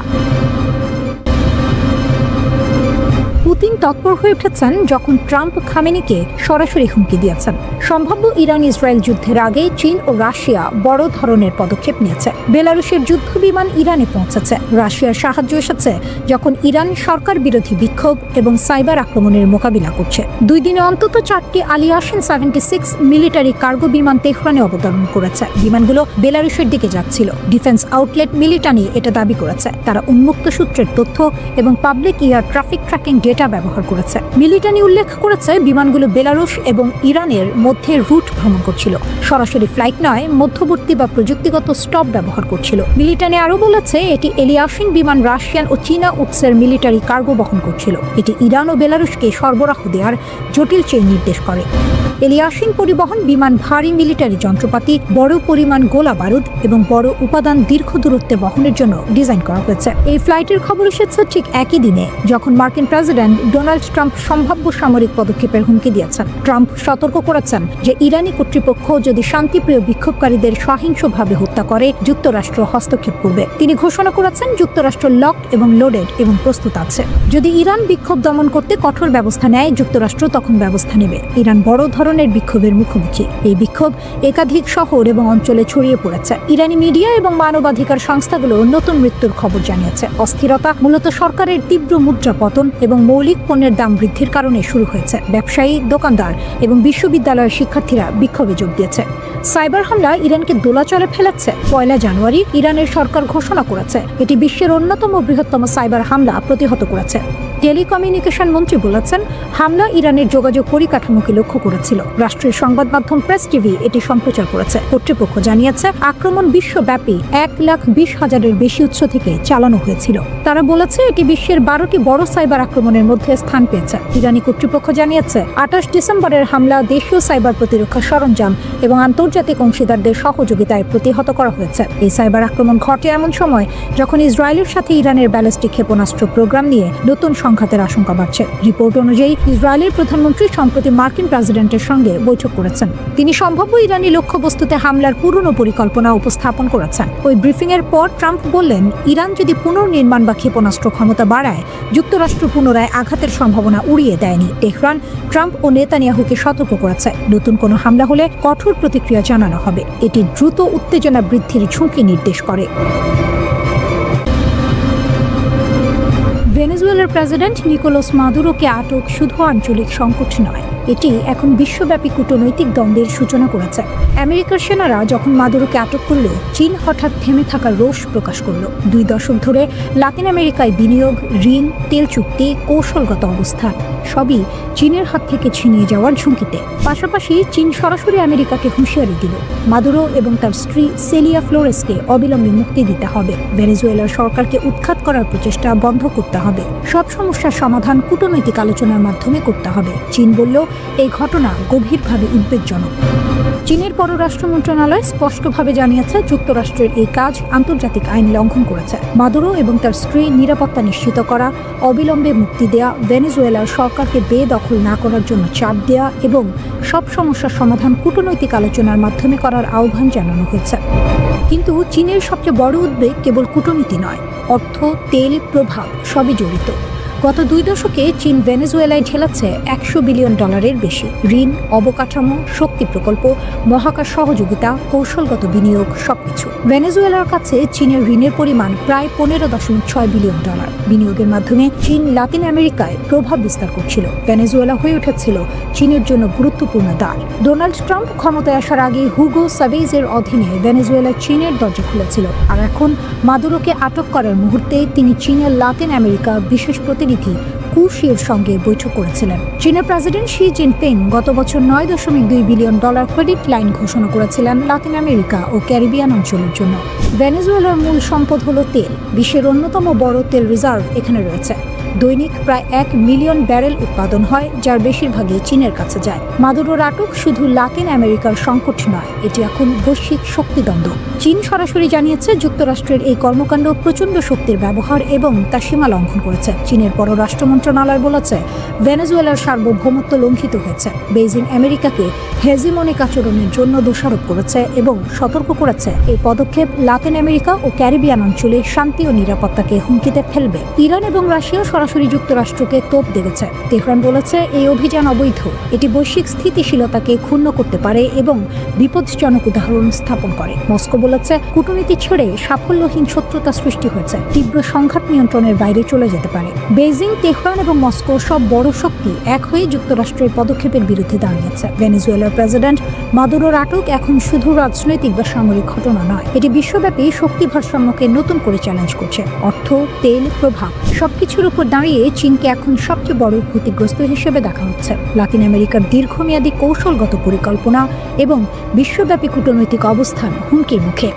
Speaker 1: পুতিন তৎপর হয়ে উঠেছেন যখন ট্রাম্প খামেনিকে সরাসরি হুমকি দিয়েছেন। সম্ভাব্য ইরান ইসরায়েল যুদ্ধের আগে চীন ও রাশিয়া বড় ধরনের পদক্ষেপ নিয়েছে। বেলারুশের যুদ্ধ বিমান ইরানে পৌঁছেছে। রাশিয়ার সাহায্য এসেছে যখন ইরান সরকার বিরোধী বিক্ষোভ এবং সাইবার আক্রমণের মোকাবিলা করছে। 2 দিনে অন্তত 4টি আলিয়াসিন 76 মিলিটারি কার্গো বিমান তেহরানে অবতরণ করেছে। বিমানগুলো বেলারুশের দিকে যাচ্ছিল। ডিফেন্স আউটলেট মিলিটানি এটা দাবি করেছে। তারা উন্মুক্ত সূত্রের তথ্য এবং public air traffic tracking data ব্যবহার করেছে। মিলিটানি উল্লেখ করেছে বিমানগুলো বেলারুশ এবং ইরানের মধ্যে রুট ভ্রমণ করছিল, সরাসরি ফ্লাইট নয়, মধ্যবর্তী বা প্রযুক্তিগত স্টপ ব্যবহার করছিল। মিলিটানি আরও বলেছে এটি এলিয়াসিন বিমান রাশিয়ান ও চীনা উৎসের মিলিটারি কার্গো বহন করছিল। এটি ইরান ও বেলারুশকে সরবরাহ দেওয়ার জটিল চেইন নির্দেশ করে। এলিয়াসিন পরিবহন বিমান ভারী মিলিটারি যন্ত্রপাতি, বড় পরিমাণ গোলা বারুদ এবং বড় উপাদান দীর্ঘ দূরত্বে বহনের জন্য ডিজাইন করা হয়েছে। এই ফ্লাইটের খবর এসেছে ঠিক একই দিনে যখন মার্কিন প্রেসিডেন্ট ডোনাল্ড ট্রাম্প সম্ভাব্য সামরিক পদক্ষেপের হুমকি দিয়েছেন। ট্রাম্প সতর্ক করেছেন যে ইরানি কর্তৃপক্ষ যদি শান্তিপ্রিয় বিক্ষোভকারীদের সহিংসভাবে হত্যা করে, যুক্তরাষ্ট্র হস্তক্ষেপ করবে। তিনি ঘোষণা করেছেন যুক্তরাষ্ট্র লকড এবং লোডেড এবং প্রস্তুত আছে। যদি ইরান বিক্ষোভ দমন করতে কঠোর ব্যবস্থা নেয়, যুক্তরাষ্ট্র তখন ব্যবস্থা নেবে। ইরান বড় ধরনের বিক্ষোভের মুখোমুখি। এই বিক্ষোভ একাধিক শহর এবং অঞ্চলে ছড়িয়ে পড়েছে। ইরানি মিডিয়া এবং মানবাধিকার সংস্থাগুলো নতুন মৃত্যুর খবর জানিয়েছে। অস্থিরতা মূলত সরকারের তীব্র মুদ্রা পতন এবং মৌলিক পণ্যের দাম বৃদ্ধির কারণে শুরু হয়েছে। ব্যবসায়ী, দোকানদার এবং বিশ্ববিদ্যালয়ের শিক্ষার্থীরা বিক্ষোভে যোগ দিয়েছে। সাইবার হামলা ইরানকে দোলাচলে ফেলেছে। 1 জানুয়ারি ইরানের সরকার ঘোষণা করেছে এটি বিশ্বের অন্যতম বৃহত্তম সাইবার হামলা প্রতিহত করেছে। টেলিকমিউনিকেশন মন্ত্রী বলেছেন হামলা ইরানের যোগাযোগ পরিকাঠামোকে লক্ষ্য করেছিল। রাষ্ট্রীয় সংবাদ মাধ্যম প্রেস টিভি এটি সম্প্রচার করেছে। কর্তৃপক্ষ জানিয়েছে আক্রমণ বিশ্বব্যাপী 1,20,000-এর বেশি উৎস থেকে চালানো হয়েছিল। তারা বলেছে এটি বিশ্বের 12টি বড় সাইবার আক্রমণের মধ্যে স্থান পেয়েছে। ইরানি কর্তৃপক্ষ জানিয়েছে 28 ডিসেম্বরের হামলা দেশীয় সাইবার প্রতিরক্ষা সরঞ্জাম এবং আন্তর্জাতিক অংশীদারদের সহযোগিতায় প্রতিহত করা হয়েছে। এই সাইবার আক্রমণ ঘটে এমন সময় যখন ইসরায়েলের সাথে ইরানের ব্যালিস্টিক ক্ষেপণাস্ত্র প্রোগ্রাম নিয়ে নতুন সংঘাতের আশঙ্কা বাড়ছে। রিপোর্ট অনুযায়ী ইসরায়েলের প্রধানমন্ত্রী সম্প্রতি মার্কিন প্রেসিডেন্টের সঙ্গে বৈঠক করেছেন। তিনি সম্ভাব্য ইরানি লক্ষ্যবস্তুতে হামলার পুরনো পরিকল্পনা উপস্থাপন করেছেন। ওই ব্রিফিং এর পর ট্রাম্প বললেন ইরান যদি পুনর্নির্মাণ বা ক্ষেপণাস্ত্র ক্ষমতা বাড়ায়, যুক্তরাষ্ট্র পুনরায় আঘাতের সম্ভাবনা উড়িয়ে দেয়নি। তেহরান ট্রাম্প ও নেতানিয়াহুকে সতর্ক করেছে নতুন কোনো হামলা হলে কঠোর প্রতিক্রিয়া জানানো হবে। এটি দ্রুত উত্তেজনা বৃদ্ধির ঝুঁকি নির্দেশ করে। ভেনেজুয়েলার প্রেসিডেন্ট নিকোলাস মাদুরোকে আটক শুধু আঞ্চলিক সংকট নয়, এটি এখন বিশ্বব্যাপী কূটনৈতিক দ্বন্দ্বের সূচনা করেছে। আমেরিকার সেনারা যখন মাদুরোকে আটক করল, চীন হঠাৎ থেমে থাকার রোষ প্রকাশ করল। 2 দশক ধরে লাতিন আমেরিকায় বিনিয়োগ, ঋণ, তেল চুক্তি, কৌশলগত অবস্থান সবই চীনের হাত থেকে ছিনিয়ে যাওয়ার ঝুঁকিতে। পাশাপাশি চীন সরাসরি আমেরিকাকে হুঁশিয়ারি দিল মাদুরো এবং তার স্ত্রী সেলিয়া ফ্লোরেসকে অবিলম্বে মুক্তি দিতে হবে। ভেনেজুয়েলার সরকারকে উৎখাত করার প্রচেষ্টা বন্ধ করতে হবে। সব সমস্যার সমাধান কূটনৈতিক আলোচনার মাধ্যমে করতে হবে। চীন বলল এই ঘটনা গভীরভাবে উদ্বেগজনক। চীনের পররাষ্ট্র মন্ত্রণালয় স্পষ্টভাবে জানিয়েছে যুক্তরাষ্ট্রের এই কাজ আন্তর্জাতিক আইন লঙ্ঘন করেছে। মাদুরো এবং তার স্ত্রী নিরাপত্তা নিশ্চিত করা, অবিলম্বে মুক্তি দেয়া, ভেনেজুয়েলার সরকারকে বেদখল না করার জন্য চাপ দেয়া এবং সব সমস্যার সমাধান কূটনৈতিক আলোচনার মাধ্যমে করার আহ্বান জানানো হয়েছে। কিন্তু চীনের সবচেয়ে বড় উদ্বেগ কেবল কূটনীতি নয়, অর্থ, তেল, প্রভাব সবই জড়িত। গত 2 দশকে চীন ভেনেজুয়েলায় ঢেলাচ্ছে $100 বিলিয়ন বেশি। ঋণ, অবকাঠামো, শক্তি প্রকল্প, মহাকাশ সহযোগিতা, কৌশলগত বিনিয়োগ সবকিছু। ভেনেজুয়েলার কাছে চীনের ঋণের পরিমাণ প্রায় $15.6 বিলিয়ন। বিনিয়োগের মাধ্যমে চীন লাতিন আমেরিকায় প্রভাব বিস্তার করছিল। ভেনেজুয়েলা হয়ে উঠেছিল চীনের জন্য গুরুত্বপূর্ণ দ্বার। ডোনাল্ড ট্রাম্প ক্ষমতায় আসার আগে হুগো সাভেজের অধীনে ভেনেজুয়েলা চীনের দরজা খুলেছিল। আর এখন মাদুরোকে আটক করার মুহূর্তে তিনি চীনের লাতিন আমেরিকার বিশেষ প্রতিনিধি কুশির সঙ্গে বৈঠক করেছিলেন। চীনের প্রেসিডেন্ট শি জিনপিং গত বছর $9.2 বিলিয়ন ক্রেডিট লাইন ঘোষণা করেছিলেন লাতিন আমেরিকা ও ক্যারিবিয়ান অঞ্চলের জন্য। ভেনেজুয়েলার মূল সম্পদ হলো তেল। বিশ্বের অন্যতম বড় তেল রিজার্ভ এখানে রয়েছে। দৈনিক প্রায় 1 মিলিয়ন ব্যারেল উৎপাদন হয়, যার বেশিরভাগই চীনের কাছে যায়। মাদুরোর আটক শুধু লাতিন আমেরিকার সংকট নয়, এটি এখন বৈশ্বিক শক্তিদ্বন্দ্ব। চীন সরাসরি জানিয়েছে যুক্তরাষ্ট্রের এই কর্মকাণ্ড প্রচণ্ড শক্তির ব্যবহার এবং তা সীমা লঙ্ঘন করেছে। চীনের পররাষ্ট্র মন্ত্রণালয় বলেছে ভেনেজুয়েলার সার্বভৌমত্ব লঙ্ঘিত হয়েছে। বেইজিং আমেরিকাকে হেজিমনিক আচরণের জন্য দোষারোপ করেছে এবং সতর্ক করেছে এই পদক্ষেপ লাতিন আমেরিকা ও ক্যারিবিয়ান অঞ্চলে শান্তি ও নিরাপত্তাকে হুমকিতে ফেলবে। ইরান এবং রাশিয়া সরাসরি যুক্তরাষ্ট্রকে তোপ দেবেছে। তেহরান বলেছে এই অভিযান অবৈধ, এটি বৈশ্বিক স্থিতিশীলতাকে ক্ষুণ্ণ করতে পারে এবং বিপজ্জনক উদাহরণ স্থাপন করে। মস্কো বলেছে কূটনীতি ছেড়ে সাফল্যহীন শত্রুতা সৃষ্টি হয়েছে, তীব্র সংঘাত নিয়ন্ত্রণের বাইরে চলে যেতে পারে। বেইজিং, তেহরান এবং মস্কো সব বড় শক্তি এক হয়ে যুক্তরাষ্ট্রের পদক্ষেপের বিরুদ্ধে দাঁড়িয়েছে। ভেনেজুয়েলার প্রেসিডেন্ট মাদুরোর আটক এখন শুধু রাজনৈতিক বা সামরিক ঘটনা নয়, এটি বিশ্বব্যাপী শক্তি ভারসাম্যকে নতুন করে চ্যালেঞ্জ করছে। অর্থ, তেল, প্রভাব সবকিছুর উপর দাঁড়িয়ে চীনকে এখন সবচেয়ে বড় ক্ষতিগ্রস্ত হিসেবে দেখা হচ্ছে। লাতিন আমেরিকার দীর্ঘমেয়াদী কৌশলগত পরিকল্পনা এবং বিশ্বব্যাপী কূটনৈতিক অবস্থান হুমকির মুখে।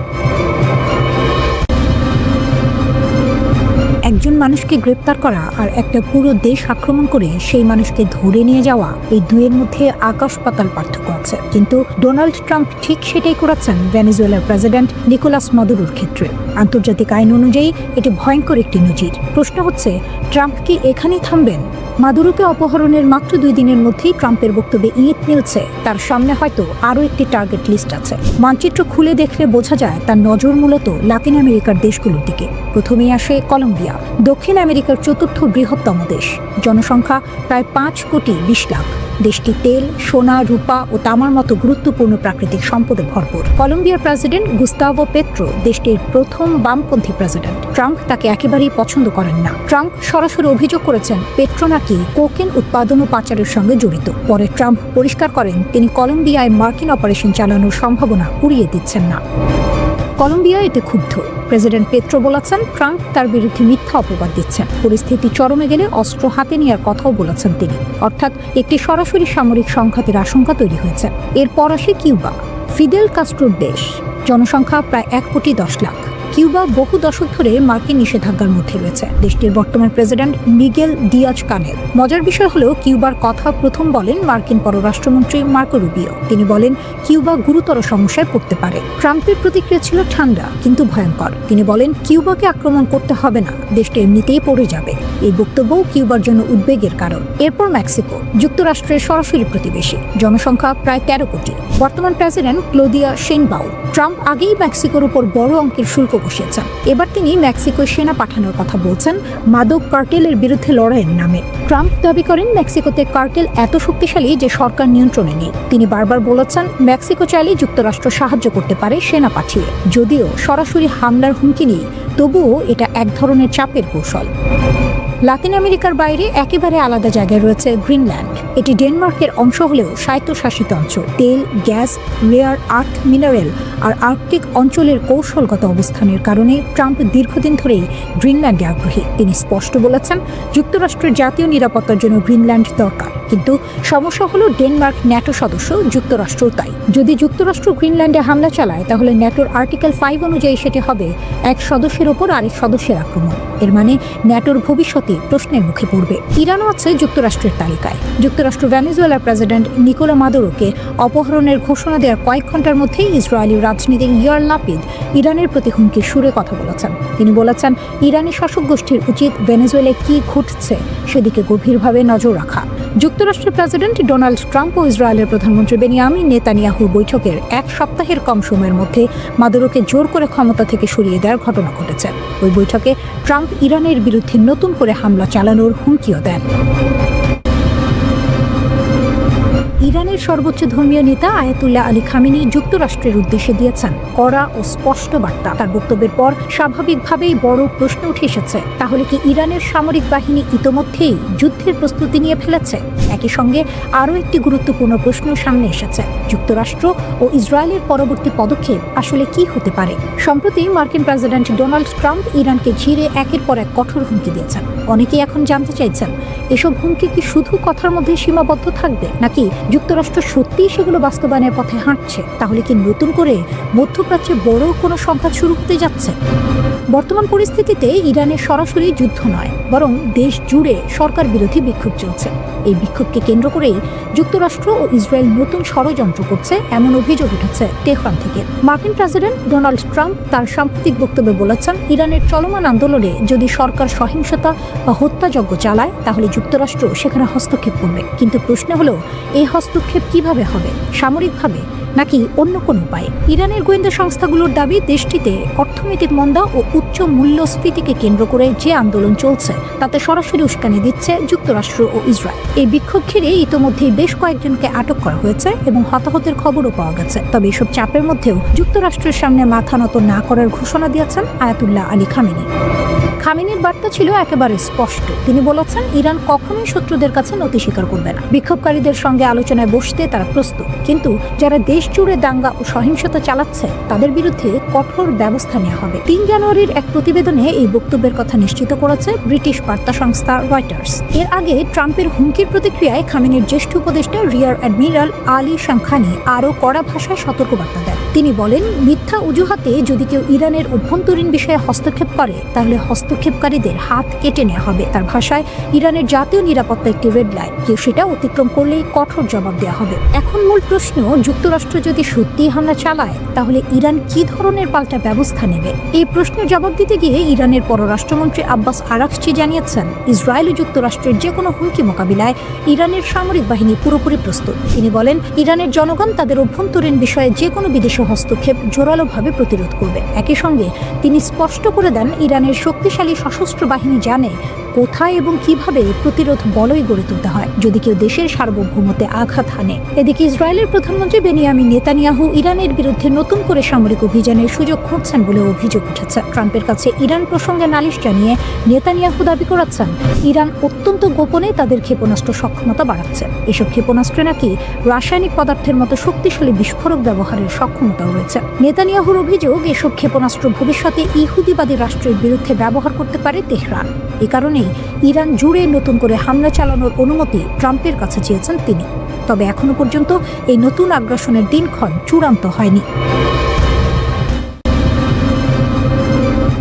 Speaker 1: একজন মানুষকে গ্রেপ্তার করা আর একটা পুরো দেশ আক্রমণ করে সেই মানুষকে ধরে নিয়ে যাওয়া, এই দুয়ের মধ্যে আকাশ পাতাল পার্থক্য আছে। কিন্তু ডোনাল্ড ট্রাম্প ঠিক সেটাই করেছেন ভেনেজুয়েলার প্রেসিডেন্ট নিকোলাস মাদুরোর ক্ষেত্রে। আন্তর্জাতিক আইন অনুযায়ী এটি ভয়ঙ্কর একটি নজির। প্রশ্ন হচ্ছে, ট্রাম্প কি এখানেই থামবেন? মাদুরোকে অপহরণের মাত্র 2 দিনের মধ্যেই ট্রাম্পের বক্তব্যে ইঙ্গিত মিলছে তার সামনে হয়তো আরও একটি টার্গেট লিস্ট আছে। মানচিত্র খুলে দেখলে বোঝা যায় তার নজর মূলত লাতিন আমেরিকার দেশগুলোর দিকে। প্রথমেই আসে কলম্বিয়া, দক্ষিণ আমেরিকার 4র্থ বৃহত্তম দেশ, জনসংখ্যা প্রায় 5,20,00,000। দেশটি তেল, সোনা, রূপা ও তামার মতো গুরুত্বপূর্ণ প্রাকৃতিক সম্পদে ভরপুর। কলম্বিয়ার প্রেসিডেন্ট গুস্তাভো পেট্রো দেশটির প্রথম বামপন্থী প্রেসিডেন্ট। ট্রাম্প তাকে একেবারেই পছন্দ করেন না। ট্রাম্প সরাসরি অভিযোগ করেছেন পেট্রো নাকি কোকেন উৎপাদন ও পাচারের সঙ্গে জড়িত। পরে ট্রাম্প পরিষ্কার করেন তিনি কলম্বিয়ায় মার্কিন অপারেশন চালানোর সম্ভাবনা উড়িয়ে দিচ্ছেন না। কলম্বিয়া এতে ক্ষুব্ধ। প্রেসিডেন্ট পেট্রো বলেছেন ট্রাম্প তার বিরুদ্ধে মিথ্যা অপবাদ দিচ্ছেন। পরিস্থিতি চরমে গেলে অস্ত্র হাতে নেওয়ার কথাও বলেছেন তিনি। অর্থাৎ একটি সরাসরি সামরিক সংঘাতের আশঙ্কা তৈরি হয়েছে। এরপর আসে কিউবা, ফিদেল কাস্ট্রোর দেশ, জনসংখ্যা প্রায় 1,10,00,000। কিউবা বহু দশক ধরে মার্কিন নিষেধাজ্ঞার মধ্যে রয়েছে। দেশটির বর্তমান প্রেসিডেন্ট মিগেল দিয়াজ কানেল। মজার বিষয় হলো কিউবার কথা প্রথম বলেন মার্কিন পররাষ্ট্রমন্ত্রী মার্কো রুবিও। তিনি বলেন কিউবা গুরুতর সমস্যায় পড়তে পারে। ট্রাম্পের প্রতিক্রিয়া ছিল ঠান্ডা কিন্তু ভয়ঙ্কর। তিনি বলেন কিউবাকে আক্রমণ করতে হবে না, দেশটি এমনিতেই পড়ে যাবে। এই বক্তব্যও কিউবার জন্য উদ্বেগের কারণ। এরপর মেক্সিকো, যুক্তরাষ্ট্রের সরাসরি প্রতিবেশী, জনসংখ্যা প্রায় 13 কোটি। বর্তমান প্রেসিডেন্ট ক্লোদিয়া শেইনবাউম। ট্রাম্প আগেই মেক্সিকোর উপর বড় অঙ্কের শুল্ক বসিয়েছেন। এবার তিনি মেক্সিকোয় সেনা পাঠানোর কথা বলছেন মাদক কার্টেলের বিরুদ্ধে লড়াইয়ের নামে। ট্রাম্প দাবি করেন মেক্সিকোতে কার্টেল এত শক্তিশালী যে সরকার নিয়ন্ত্রণে নেই। তিনি বারবার বলেছেন মেক্সিকো চাইলে যুক্তরাষ্ট্র সাহায্য করতে পারে সেনা পাঠিয়ে। যদিও সরাসরি হামলার হুমকি নেই, তবুও এটা এক ধরনের চাপের কৌশল। লাতিন আমেরিকার বাইরে একেবারে আলাদা জায়গায় রয়েছে গ্রিনল্যান্ড। এটি ডেনমার্কের অংশ হলেও স্বায়ত্তশাসিত অঞ্চল। তেল, গ্যাস, রেয়ার আর্থ মিনারেল আর আর্কটিক অঞ্চলের কৌশলগত অবস্থানের কারণে ট্রাম্প দীর্ঘদিন ধরেই গ্রিনল্যান্ডে আগ্রহী। তিনি স্পষ্ট বলেছেন যুক্তরাষ্ট্রের জাতীয় নিরাপত্তার জন্য গ্রিনল্যান্ড দরকার। কিন্তু সমস্যা হলো ডেনমার্ক ন্যাটো সদস্য, যুক্তরাষ্ট্রও তাই। যদি যুক্তরাষ্ট্র গ্রিনল্যান্ডে হামলা চালায় তাহলে ন্যাটোর আর্টিকেল 5 অনুযায়ী সেটি হবে এক সদস্যের ওপর আরেক সদস্যের আক্রমণ। এর মানে ন্যাটোর ভবিষ্যতে প্রশ্নের মুখে পড়বে। ইরানও আছে যুক্তরাষ্ট্রের তালিকায়। যুক্তরাষ্ট্র ভেনেজুয়েলার প্রেসিডেন্ট নিকোলা মাদুরোকে অপহরণের ঘোষণা দেওয়ার কয়েক ঘন্টার মধ্যেই ইসরায়েলি রাজনীতিক ইয়ার লাপিদ ইরানের প্রতি হুমকির সুরে কথা বলেছেন। তিনি বলেছেন ইরানি শাসক গোষ্ঠীর উচিত ভেনেজুয়েলায় কি ঘটছে সেদিকে গভীরভাবে নজর রাখা। যুক্তরাষ্ট্রের প্রেসিডেন্ট ডোনাল্ড ট্রাম্প ও ইসরায়েলের প্রধানমন্ত্রী বেনিয়ামিন নেতানিয়াহুর বৈঠকের এক সপ্তাহের কম সময়ের মধ্যে মাদুরোকে জোর করে ক্ষমতা থেকে সরিয়ে দেওয়ার ঘটনা ঘটেছে। ওই বৈঠকে ট্রাম্প ইরানের বিরুদ্ধে নতুন করে হামলা চালানোর হুমকিও দেন। ইরানের সর্বোচ্চ ধর্মীয় নেতা আয়াতুল্লাহ আলী খামেনি যুক্তরাষ্ট্রের উদ্দেশ্যে দিয়েছেন কড়া ও স্পষ্ট বার্তা। তার বক্তব্যের পর স্বাভাবিকভাবেই বড় প্রশ্ন উঠে এসেছে, তাহলে কি ইরানের সামরিক বাহিনী ইতোমধ্যেই যুদ্ধের প্রস্তুতি নিয়ে ফেলেছে? একই সঙ্গে আরও একটি গুরুত্বপূর্ণ প্রশ্ন সামনে এসেছে, যুক্তরাষ্ট্র ও ইসরায়েলের পরবর্তী পদক্ষেপ আসলে কি হতে পারে? সম্প্রতি মার্কিন প্রেসিডেন্ট ডোনাল্ড ট্রাম্প ইরানকে ঘিরে একের পর এক কঠোর হুমকি দিয়েছেন। অনেকেই এখন জানতে চাইছেন এসব হুমকি কি শুধু কথার মধ্যে সীমাবদ্ধ থাকবে, নাকি যুক্তরাষ্ট্র সত্যিই সেগুলো বাস্তবায়নের পথে হাঁটছে? তাহলে কি নতুন করে মধ্যপ্রাচ্যে বড় কোনো সংঘাত শুরু হতে যাচ্ছে? বর্তমান পরিস্থিতিতে ইরানের সরাসরি যুদ্ধ নয়, বরং দেশ জুড়ে সরকার বিরোধী বিক্ষোভ চলছে। এই বিক্ষোভকে কেন্দ্র করেই যুক্তরাষ্ট্র ও ইসরায়েল নতুন ষড়যন্ত্র করছে এমন অভিযোগ উঠেছে তেহরান থেকে। মার্কিন প্রেসিডেন্ট ডোনাল্ড ট্রাম্প তার সাম্প্রতিক বক্তব্যে বলেছেন ইরানের চলমান আন্দোলনে যদি সরকার সহিংসতা বা হত্যাযজ্ঞ চালায় তাহলে যুক্তরাষ্ট্র সেখানে হস্তক্ষেপ করবে। কিন্তু প্রশ্ন হলো এই হস্তক্ষেপ কিভাবে হবে? সামরিকভাবে নাকি অন্য কোনো উপায়? ইরানের গোয়েন্দা সংস্থাগুলোর দাবি, দেশটিতে অর্থনৈতিক মন্দা ও উচ্চ মূল্যস্ফীতিকে কেন্দ্র করে যে আন্দোলন চলছে তাতে সরাসরি উস্কানি দিচ্ছে যুক্তরাষ্ট্র ও ইসরায়েল। এই বিক্ষোভ ঘিরে ইতোমধ্যেই বেশ কয়েকজনকে আটক করা হয়েছে এবং হতাহতের খবরও পাওয়া গেছে। তবে এসব চাপের মধ্যেও যুক্তরাষ্ট্রের সামনে মাথা নত না করার ঘোষণা দিয়েছেন আয়াতুল্লাহ আলী খামেনি। খামেনির বার্তা ছিল একেবারে স্পষ্ট। তিনি বলেছেন, ইরান কখনোই শত্রুদের কাছে নতি স্বীকার করবে না। বিক্ষোভকারীদের সঙ্গে আলোচনায় বসতে তারা প্রস্তুত, কিন্তু যারা দেশ জুড়ে দাঙ্গা ও সহিংসতা চালাচ্ছে তাদের বিরুদ্ধে কঠোর ব্যবস্থা নেওয়া হবে। 3 জানুয়ারির এক প্রতিবেদনে এই বক্তব্যের কথা নিশ্চিত করেছে ব্রিটিশ বার্তা সংস্থা রয়টার্স। এর আগে ট্রাম্পের হুমকির প্রতিক্রিয়ায় খামেনির জ্যেষ্ঠ উপদেষ্টা রিয়ার অ্যাডমিরাল আলী শামখানি আরও কড়া ভাষায় সতর্কবার্তা দেন। তিনি বলেন, মিথ্যা অজুহাতে যদি কেউ ইরানের অভ্যন্তরীণ বিষয়ে হস্তক্ষেপ করে তাহলে হস্তক্ষেপকারীদের হাত কেটে নেওয়া হবে। তার ভাষায়, ইরানের জাতীয় নিরাপত্তা একটি রেড লাইন, কেউ সেটা অতিক্রম করলেই কঠোর জবাব দেওয়া হবে। এখন মূল প্রশ্ন, যুক্তরাষ্ট্র যদি সত্যিই হামলা চালায় তাহলে ইরান কি ধরনের পাল্টা ব্যবস্থা নেবে? এই প্রশ্নের জবাব দিতে গিয়ে ইরানের পররাষ্ট্রমন্ত্রী আব্বাস আরাকচি জানিয়েছেন, ইসরায়েল ও যুক্তরাষ্ট্রের যে কোনো হুমকি মোকাবিলায় ইরানের সামরিক বাহিনী পুরোপুরি প্রস্তুত। তিনি বলেন, ইরানের জনগণ তাদের অভ্যন্তরীণ বিষয়ে যে কোনো বিদেশি হস্তক্ষেপ জোরালোভাবে প্রতিরোধ করবে। একই সঙ্গে তিনি স্পষ্ট করে দেন, ইরানের শক্তিশালী সশস্ত্র বাহিনী জানে কোথায় এবং কিভাবে প্রতিরোধ বলয় গড়ে তুলতে হয় যদি কেউ দেশের সার্বভৌমত্বে আঘাত হানে। এদিকে ইসরায়েলের প্রধানমন্ত্রী বেনিয়ামিন নেতানিয়াহু ইরানের বিরুদ্ধে নতুন করে সামরিক অভিযানের সুযোগ খুঁজছেন বলে অভিযোগ উঠেছে। ট্রাম্পের কাছে ইরান প্রসঙ্গে নালিশ জানিয়ে নেতানিয়াহু দাবি করেছেন, ইরান অত্যন্ত গোপনে তাদের ক্ষেপণাস্ত্র সক্ষমতা বাড়াচ্ছে। এসব ক্ষেপণাস্ত্রে নাকি রাসায়নিক পদার্থের মতো শক্তিশালী বিস্ফোরক ব্যবহারের সক্ষমতাও রয়েছে। নেতানিয়াহুর অভিযোগ, এসব ক্ষেপণাস্ত্র ভবিষ্যতে ইহুদিবাদী রাষ্ট্রের বিরুদ্ধে ব্যবহার করতে পারে তেহরান। এ কারণেই ইরান জুড়ে নতুন করে হামলা চালানোর অনুমতি ট্রাম্পের কাছে চেয়েছেন তিনি। তবে এখনো পর্যন্ত এই নতুন আগ্রাসনের দিনক্ষণ চূড়ান্ত হয়নি।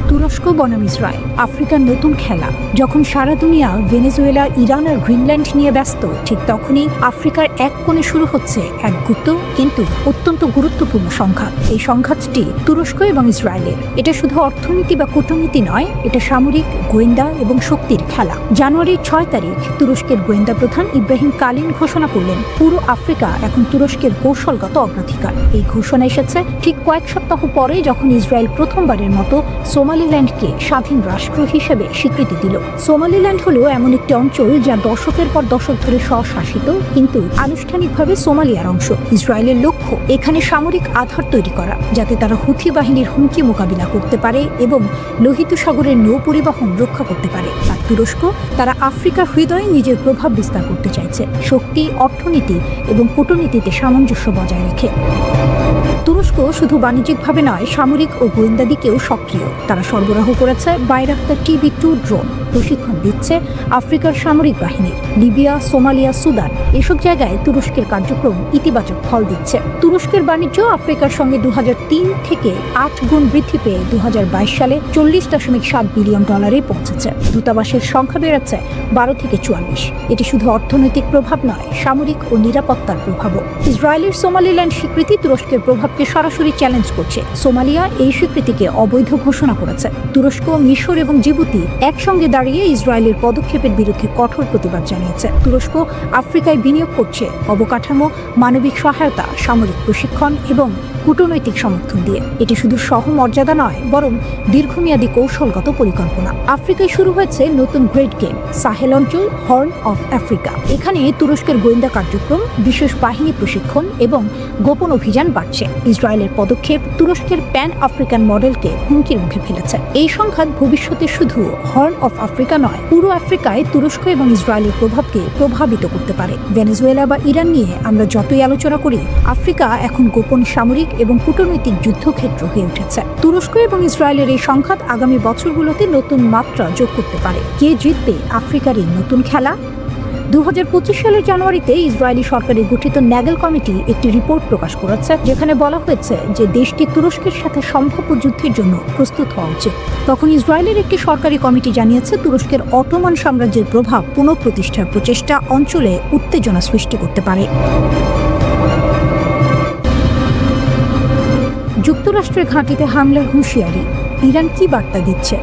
Speaker 1: তুরস্ক বনাম ইসরায়েল, আফ্রিকার নতুন খেলা। যখন সারা দুনিয়া ভেনেজুয়েলা, ইরান আর গ্রিনল্যান্ড নিয়ে ব্যস্ত, ঠিক তখনই আফ্রিকার এক কোণে শুরু হচ্ছে এক গুপ্ত কিন্তু অত্যন্ত গুরুত্বপূর্ণ সংঘাত। এই সংঘাতটি তুরস্ক এবং ইসরায়েলের। এটা শুধু অর্থনীতি বা কূটনীতি নয়, এটা সামরিক, গোয়েন্দা এবং শক্তির খেলা। জানুয়ারির 6 তারিখ তুরস্কের গোয়েন্দা প্রধান ইব্রাহিম কালিন ঘোষণা করলেন, পুরো আফ্রিকা এখন তুরস্কের কৌশলগত অগ্রাধিকার। এই ঘোষণা এসেছে ঠিক কয়েক সপ্তাহ পরে, যখন ইসরায়েল প্রথমবারের মতো সোমালিল্যান্ডকে স্বাধীন রাষ্ট্র হিসেবে স্বীকৃতি দিল। সোমালিল্যান্ড হলো এমন একটি অঞ্চল যা দশকের পর দশক ধরে স্বশাসিত, কিন্তু আনুষ্ঠানিকভাবে সোমালিয়ার অংশ। ইসরায়েলের লক্ষ্য এখানে সামরিক আধার তৈরি করা, যাতে তারা হুথি বাহিনীর হুমকি মোকাবিলা করতে পারে এবং লোহিত সাগরের নৌ পরিবহন রক্ষা করতে পারে। আর তুরস্ক, তারা আফ্রিকার হৃদয়ে নিজের প্রভাব বিস্তার করতে চাইছে, শক্তি, অর্থনীতি এবং কূটনীতিতে সামঞ্জস্য বজায় রেখে। তুরস্ক শুধু বাণিজ্যিকভাবে নয়, সামরিক ও গোয়েন্দা দিকেও সক্রিয়। তারা সরবরাহ করেছে বাইরাক্তার TB2 ড্রোন, প্রশিক্ষণ দিচ্ছে আফ্রিকার সামরিক বাহিনী। লিবিয়া, সোমালিয়া, সুদান এসব জায়গায় তুরস্কের কার্যক্রম ইতিবাচক ফল দিচ্ছে। তুরস্কের বাণিজ্য আফ্রিকার সঙ্গে 2003 থেকে 8 গুণ বৃদ্ধি পেয়ে 2022 সালে $40.7 বিলিয়ন পৌঁছেছে। দূতাবাসের সংখ্যা বেড়েছে 12 থেকে 44। এটি শুধু অর্থনৈতিক প্রভাব নয়, সামরিক ও নিরাপত্তার প্রভাবও। ইসরায়েলের সোমালিল্যান্ড স্বীকৃতি তুরস্কের প্রভাবকে সরাসরি চ্যালেঞ্জ করছে। সোমালিয়া এই স্বীকৃতিকে অবৈধ ঘোষণা করেছে। তুরস্ক, মিশর এবং জিবুতি একসঙ্গে দাঁড়িয়ে ইসরায়েলের পদক্ষেপের বিরুদ্ধে কঠোর প্রতিবাদ জানিয়েছে। তুরস্ক আফ্রিকায় বিনিয়োগ করছে অবকাঠামো, মানবিক সহায়তা, সামরিক প্রশিক্ষণ এবং কূটনৈতিক সমর্থন দিয়ে। এটি শুধু সহমর্যাদা নয়, বরং দীর্ঘমেয়াদী কৌশলগত পরিকল্পনা। আফ্রিকায় শুরু হয়েছে নতুন গ্রেট গেম, সাহেল অঞ্চল, হর্ন অফ আফ্রিকা। এখানে তুরস্কের গোয়েন্দা কার্যক্রম, বিশেষ বাহিনী প্রশিক্ষণ এবং গোপন অভিযান বাড়ছে। ইসরায়েলের পদক্ষেপ তুরস্কের প্যান আফ্রিকান মডেলকে হুমকির মুখে ফেলেছে। এই সংঘাত ভবিষ্যতে শুধু হর্ন অফ আফ্রিকা নয়, পুরো আফ্রিকায় তুরস্ক এবং ইসরায়েলের প্রভাবকে প্রভাবিত করতে পারে। ভেনেজুয়েলা বা ইরান নিয়ে আমরা যতই আলোচনা করি, আফ্রিকা এখন গোপন সামরিক এবং কূটনৈতিক যুদ্ধক্ষেত্র হয়ে উঠেছে। তুরস্ক এবং ইসরায়েলের এই সংঘাত আগামী বছরগুলোতে নতুন মাত্রা যোগ করতে পারে। কে জিতবে আফ্রিকার এই নতুন খেলা? 2025 সালের জানুয়ারিতে ইসরায়েলি সরকারের গঠিত ন্যাগেল কমিটি একটি রিপোর্ট প্রকাশ করেছে, যেখানে বলা হয়েছে যে দেশটি তুরস্কের সাথে সম্ভাব্য যুদ্ধের জন্য প্রস্তুত হওয়া উচিত। তখন ইসরায়েলের একটি সরকারি কমিটি জানিয়েছে, তুরস্কের অটোমান সাম্রাজ্যের প্রভাব পুনঃপ্রতিষ্ঠার প্রচেষ্টা অঞ্চলে উত্তেজনা সৃষ্টি করতে পারে। যুক্তরাষ্ট্রের ঘাঁটিতে হামলার হুঁশিয়ারি, ইরান কি বার্তা দিচ্ছে?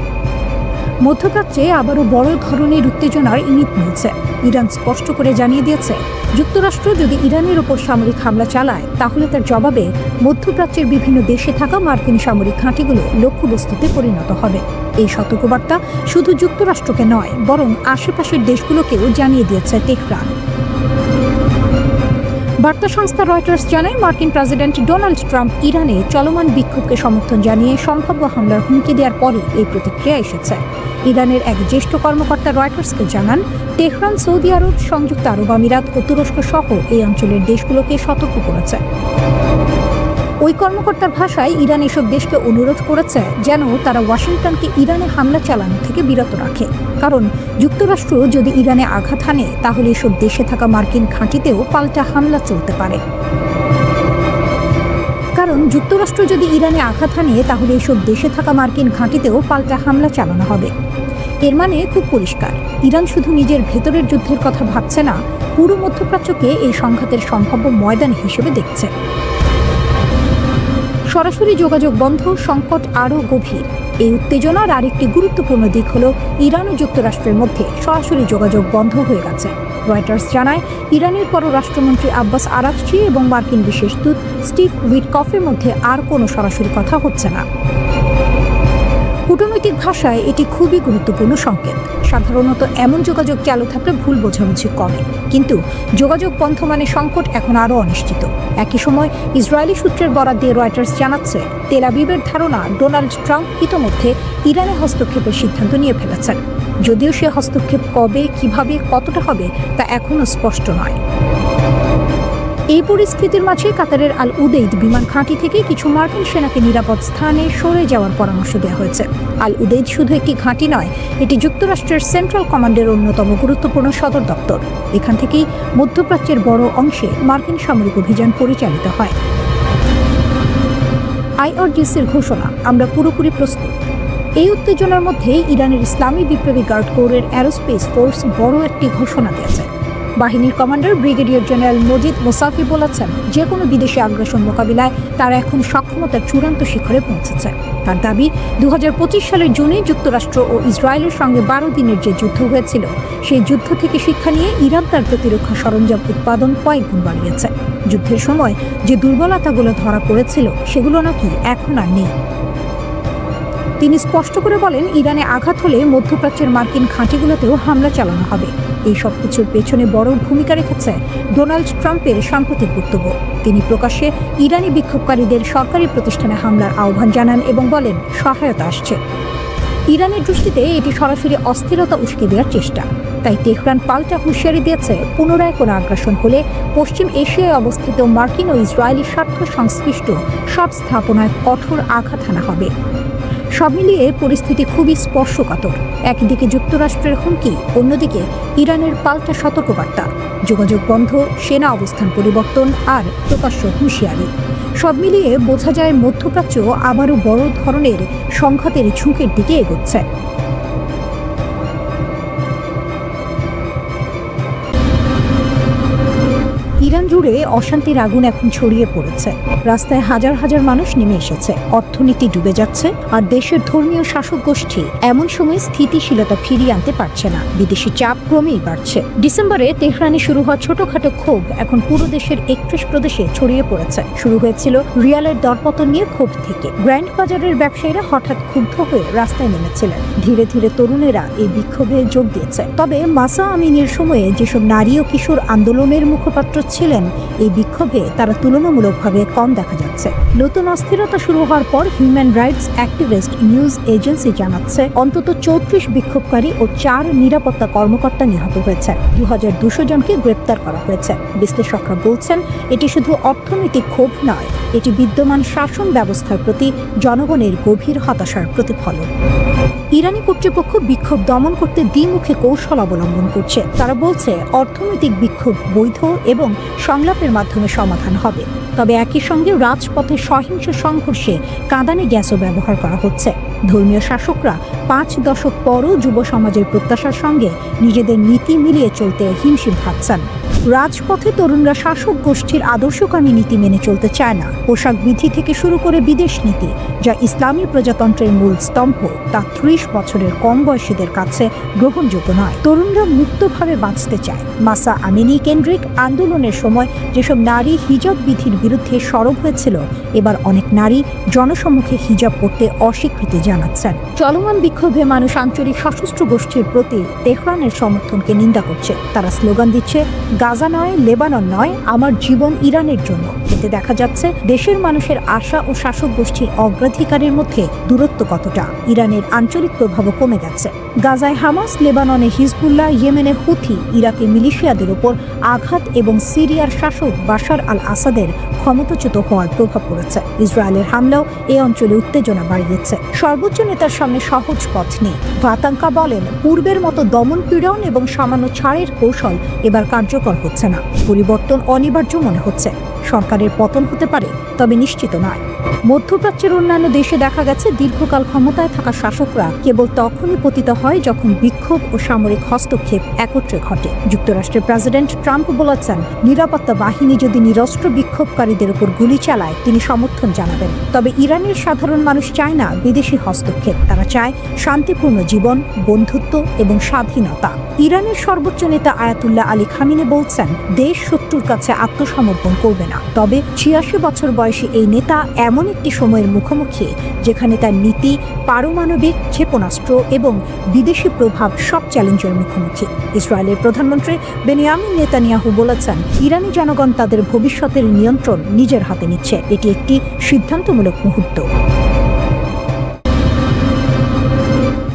Speaker 1: মধ্যপ্রাচ্যে আবারও বড় ধরনের উত্তেজনার ইঙ্গিত মিলছে। ইরান স্পষ্ট করে জানিয়ে দিয়েছে, যুক্তরাষ্ট্র যদি ইরানের ওপর সামরিক হামলা চালায় তাহলে তার জবাবে মধ্যপ্রাচ্যের বিভিন্ন দেশে থাকা মার্কিন সামরিক ঘাঁটিগুলো লক্ষ্যবস্তুতে পরিণত হবে। এই সতর্কবার্তা শুধু যুক্তরাষ্ট্রকে নয়, বরং আশেপাশের দেশগুলোকেও জানিয়ে দিয়েছে তেহরান। বার্তা সংস্থা রয়টার্স জানায়, মার্কিন প্রেসিডেন্ট ডোনাল্ড ট্রাম্প ইরানে চলমান বিক্ষোভকে সমর্থন জানিয়ে সম্ভাব্য হামলার হুমকি দেওয়ার পরে এই প্রতিক্রিয়া এসেছে। ইরানের এক জ্যেষ্ঠ কর্মকর্তা রয়টার্সকে জানান, তেহরান সৌদি আরব, সংযুক্ত আরব আমিরাত ও তুরস্ক সহ এই অঞ্চলের দেশগুলোকে সতর্ক করেছে। ওই কর্মকর্তার ভাষায় ইরান এসব দেশকে অনুরোধ করেছে যেন তারা ওয়াশিংটনকে ইরানে হামলা চালানো থেকে বিরত রাখে, কারণ যুক্তরাষ্ট্র যদি ইরানে আঘাত হানে তাহলে এসব দেশে থাকা মার্কিন ঘাঁটিতেও পাল্টা হামলা চলতে পারে। চালানো হবে। এর মানে খুব পরিষ্কার, ইরান শুধু নিজের ভেতরের যুদ্ধের কথা ভাবছে না, পুরো মধ্যপ্রাচ্যকে এই সংঘাতের সম্ভাব্য ময়দান হিসেবে দেখছে। সরাসরি যোগাযোগ বন্ধ, সংকট আরও গভীর। এই উত্তেজনার আরেকটি গুরুত্বপূর্ণ দিক হল ইরান ও যুক্তরাষ্ট্রের মধ্যে সরাসরি যোগাযোগ বন্ধ হয়ে গেছে। রয়টার্স জানায়, ইরানের পররাষ্ট্রমন্ত্রী আব্বাস আরাগচি এবং মার্কিন বিশেষ দূত স্টিভ উইটকফের মধ্যে আর কোনো সরাসরি কথা হচ্ছে না। কূটনৈতিক ভাষায় এটি খুবই গুরুত্বপূর্ণ সংকেত। সাধারণত এমন যোগাযোগ চালু থাকলে ভুল বোঝাবুঝি কমে, কিন্তু যোগাযোগ বন্ধ মানে সংকট এখন আরও অনিশ্চিত। একই সময় ইসরায়েলি সূত্রের বরাত দিয়ে রয়টার্স জানাচ্ছে, তেল আবিবের ধারণা ডোনাল্ড ট্রাম্প ইতোমধ্যে ইরানে হস্তক্ষেপের সিদ্ধান্ত নিয়ে ফেলেছেন। যদিও সে হস্তক্ষেপ কবে, কিভাবে, কতটা হবে তা এখনও স্পষ্ট নয়। এই পরিস্থিতির মাঝে কাতারের আল উদেইদ বিমান ঘাঁটি থেকে কিছু মার্কিন সেনাকে নিরাপদ স্থানে সরে যাওয়ার পরামর্শ দেওয়া হয়েছে। আল উদেইদ শুধু একটি ঘাঁটি নয়, এটি যুক্তরাষ্ট্রের সেন্ট্রাল কমান্ডের অন্যতম গুরুত্বপূর্ণ সদর দপ্তর। এখান থেকেই মধ্যপ্রাচ্যের বড় অংশে মার্কিন সামরিক অভিযান পরিচালিত হয়। আইআরজিসির ঘোষণা, আমরা পুরোপুরি প্রস্তুত। এই উত্তেজনার মধ্যে ইরানের ইসলামী বিপ্লবী গার্ড কোরের অ্যারোস্পেস ফোর্স বড় একটি ঘোষণা দিয়েছে। বাহিনীর কমান্ডার ব্রিগেডিয়ার জেনারেল মজিদ মোসাফি বলেছেন, যে কোনো বিদেশি আগ্রাসন মোকাবিলায় তারা এখন সক্ষমতার চূড়ান্ত শিখরে পৌঁছেছে। তার দাবি, 2025 সালের জুনে যুক্তরাষ্ট্র ও ইসরায়েলের সঙ্গে 12 দিনের যে যুদ্ধ হয়েছিল, সেই যুদ্ধ থেকে শিক্ষা নিয়ে ইরান তার প্রতিরক্ষা সরঞ্জাম উৎপাদন কয়েক গুণ বাড়িয়েছে। যুদ্ধের সময় যে দুর্বলতাগুলো ধরা পড়েছিল সেগুলো নাকি এখন আর নেই। তিনি স্পষ্ট করে বলেন, ইরানে আঘাত হলে মধ্যপ্রাচ্যের মার্কিন ঘাঁটিগুলোতেও হামলা চালানো হবে। এই সব কিছুর পেছনে বড় ভূমিকা রেখেছে ডোনাল্ড ট্রাম্পের সাম্প্রতিক বক্তব্য। তিনি প্রকাশ্যে ইরানি বিক্ষোভকারীদের সরকারি প্রতিষ্ঠানে হামলার আহ্বান জানান এবং বলেন, সহায়তা আসছে। ইরানের দৃষ্টিতে এটি সরাসরি অস্থিরতা উস্কে দেওয়ার চেষ্টা। তাই তেহরান পাল্টা হুঁশিয়ারি দিয়েছে, পুনরায় কোনো আগ্রাসন হলে পশ্চিম এশিয়ায় অবস্থিত মার্কিন ও ইসরায়েলি স্বার্থ সংশ্লিষ্ট সব স্থাপনায় কঠোর আঘাত হানা হবে। সব মিলিয়ে পরিস্থিতি খুবই স্পর্শকাতর। একদিকে যুক্তরাষ্ট্রের হুমকি, অন্যদিকে ইরানের পাল্টা সতর্কবার্তা, যোগাযোগ বন্ধ, সেনা অবস্থান পরিবর্তন আর প্রকাশ্য হুঁশিয়ারি। সব মিলিয়ে বোঝা যায় মধ্যপ্রাচ্য আবারও বড় ধরনের সংঘাতের ঝুঁকির দিকে এগোচ্ছে। ইরান জুড়ে অশান্তির আগুন এখন ছড়িয়ে পড়েছে। রাস্তায় হাজার হাজার মানুষ নেমে এসেছে, অর্থনীতি ডুবে যাচ্ছে, আর দেশের ধর্মীয় শাসক গোষ্ঠী এমন সময় স্থিতিশীলতা ফিরিয়ে আনতে পারছে না। বিদেশি চাপ ক্রমেই বাড়ছে। ডিসেম্বরে তেহরানে শুরু হওয়া ছোটখাটো ক্ষোভ এখন পুরো দেশের 31 প্রদেশে ছড়িয়ে পড়েছে। শুরু হয়েছিল রিয়ালের দরপতন নিয়ে ক্ষোভ থেকে। গ্র্যান্ড বাজারের ব্যবসায়ীরা হঠাৎ ক্ষুব্ধ হয়ে রাস্তায় নেমেছিলেন। ধীরে ধীরে তরুণেরা এই বিক্ষোভে যোগ দিয়েছে। তবে মাসা আমিনের সময়ে যেসব নারী ও কিশোর আন্দোলনের মুখপাত্র ছিলেন, এই বিক্ষোভে তারা তুলনামূলকভাবে কম দেখা যাচ্ছে। নতুন অস্থিরতা শুরু হওয়ার পর human rights activist news agency জানাচ্ছে, অন্তত 34 বিক্ষোভকারী ও 4 নিরাপত্তা কর্মকর্তা নিহত হয়েছে। 2200 জনকে গ্রেপ্তার করা হয়েছে। বিশ্লেষকরা বলছেন, এটি শুধু অর্থনৈতিক ক্ষোভ নয়, এটি বিদ্যমান শাসন ব্যবস্থার প্রতি জনগণের গভীর হতাশার প্রতিফলন। ইরানি কর্তৃপক্ষ বিক্ষোভ দমন করতে দ্বিমুখী কৌশল অবলম্বন করছে। তারা বলছে, অর্থনৈতিক বিক্ষোভ বৈধ এবং সংলাপের মাধ্যমে সমাধান হবে। তবে একই সঙ্গে রাজপথে সহিংস সংঘর্ষে কাঁদানে গ্যাসও ব্যবহার করা হচ্ছে। ধর্মীয় শাসকরা 5 দশক পরও যুব সমাজের প্রত্যাশার সঙ্গে নিজেদের নীতি মিলিয়ে চলতে হিমশিম খাচ্ছেন। রাজপথে তরুণরা শাসক গোষ্ঠীর আদর্শকামী নীতি মেনে চলতে চায় না। পোশাক বিধি থেকে শুরু করে বিদেশ নীতি, যা ইসলামী প্রজাতন্ত্রের মূল স্তম্ভ, তা ৩০ বছরের কম বয়সীদের কাছে গ্রহণযোগ্য নয়। তরুণরা মুক্তভাবে বাঁচতে চায়। মাসা আমিনি কেন্দ্রিক আন্দোলনের সময় যেসব নারী হিজাব বিধির বিরুদ্ধে সরব হয়েছিল, এবার অনেক নারী জনসম্মুখে হিজাব পরতে অস্বীকৃতি জানাচ্ছেন। চলমান বিক্ষোভে মানুষ আঞ্চলিক সশস্ত্র গোষ্ঠীর প্রতি তেহরানের সমর্থনকে নিন্দা করছে। তারা স্লোগান দিচ্ছে, গাজা নয়, লেবানন নয়, আমার জীবন ইরানের জন্য। এতে দেখা যাচ্ছে দেশের মানুষের আশা ও শাসক গোষ্ঠীর অগ্রাধিকারের মধ্যে দূরত্ব কতটা। ইরানের আঞ্চলিক প্রভাবও কমে গেছে। গাজায় হামাস, লেবাননে হিজবুল্লাহ, ইয়েমেনে হুথি, ইরাকে মিলিশিয়াদের উপর আঘাত এবং সিরিয়ার শাসক বাশার আল আসাদের ক্ষমতাচ্যুত হওয়ার প্রভাব পড়েছে। ইসরায়েলের হামলাও এই অঞ্চলে উত্তেজনা বাড়িয়েছে। সর্বোচ্চ নেতার সামনে সহজ পথ নেই। ভাতাঙ্কা বলেন, পূর্বের মতো দমন পীড়ন এবং সামান্য ছাড়ের কৌশল এবার কার্যকর হচ্ছে না। পরিবর্তন অনিবার্য মনে হচ্ছে। সরকারের পতন হতে পারে, তবে নিশ্চিত নয়। মধ্যপ্রাচ্যের অন্যান্য দেশে দেখা গেছে দীর্ঘকাল ক্ষমতায় থাকা শাসকরা কেবল তখনই পতিত হয় যখন বিক্ষোভ ও সামরিক হস্তক্ষেপ একত্রে ঘটে। যুক্তরাষ্ট্রের প্রেসিডেন্ট ট্রাম্প বলেছেন, নিরাপত্তা বাহিনী যদি নিরস্ত্র বিক্ষোভকারীদের উপর গুলি চালায় তিনি সমর্থন জানাবেন। তবে ইরানের সাধারণ মানুষ চায় না বিদেশি হস্তক্ষেপ। তারা চায় শান্তিপূর্ণ জীবন, বন্ধুত্ব এবং স্বাধীনতা। ইরানের সর্বোচ্চ নেতা আয়াতুল্লাহ আলী খামিনি বলছেন, দেশ শত্রুর কাছে আত্মসমর্পণ করবে না। তবে ৮৬ বছর বয়সী এই নেতা এমন একটি সময়ের মুখোমুখি যেখানে তার নীতি, পারমাণবিক ক্ষেপণাস্ত্র এবং বিদেশি প্রভাব সব চ্যালেঞ্জের মুখোমুখি। ইসরায়েলের প্রধানমন্ত্রী বেনিয়ামিন নেতানিয়াহু বলেছেন, ইরানি জনগণ তাদের ভবিষ্যতের নিয়ন্ত্রণ নিজের হাতে নিচ্ছে। এটি একটি সিদ্ধান্তমূলক মুহূর্ত।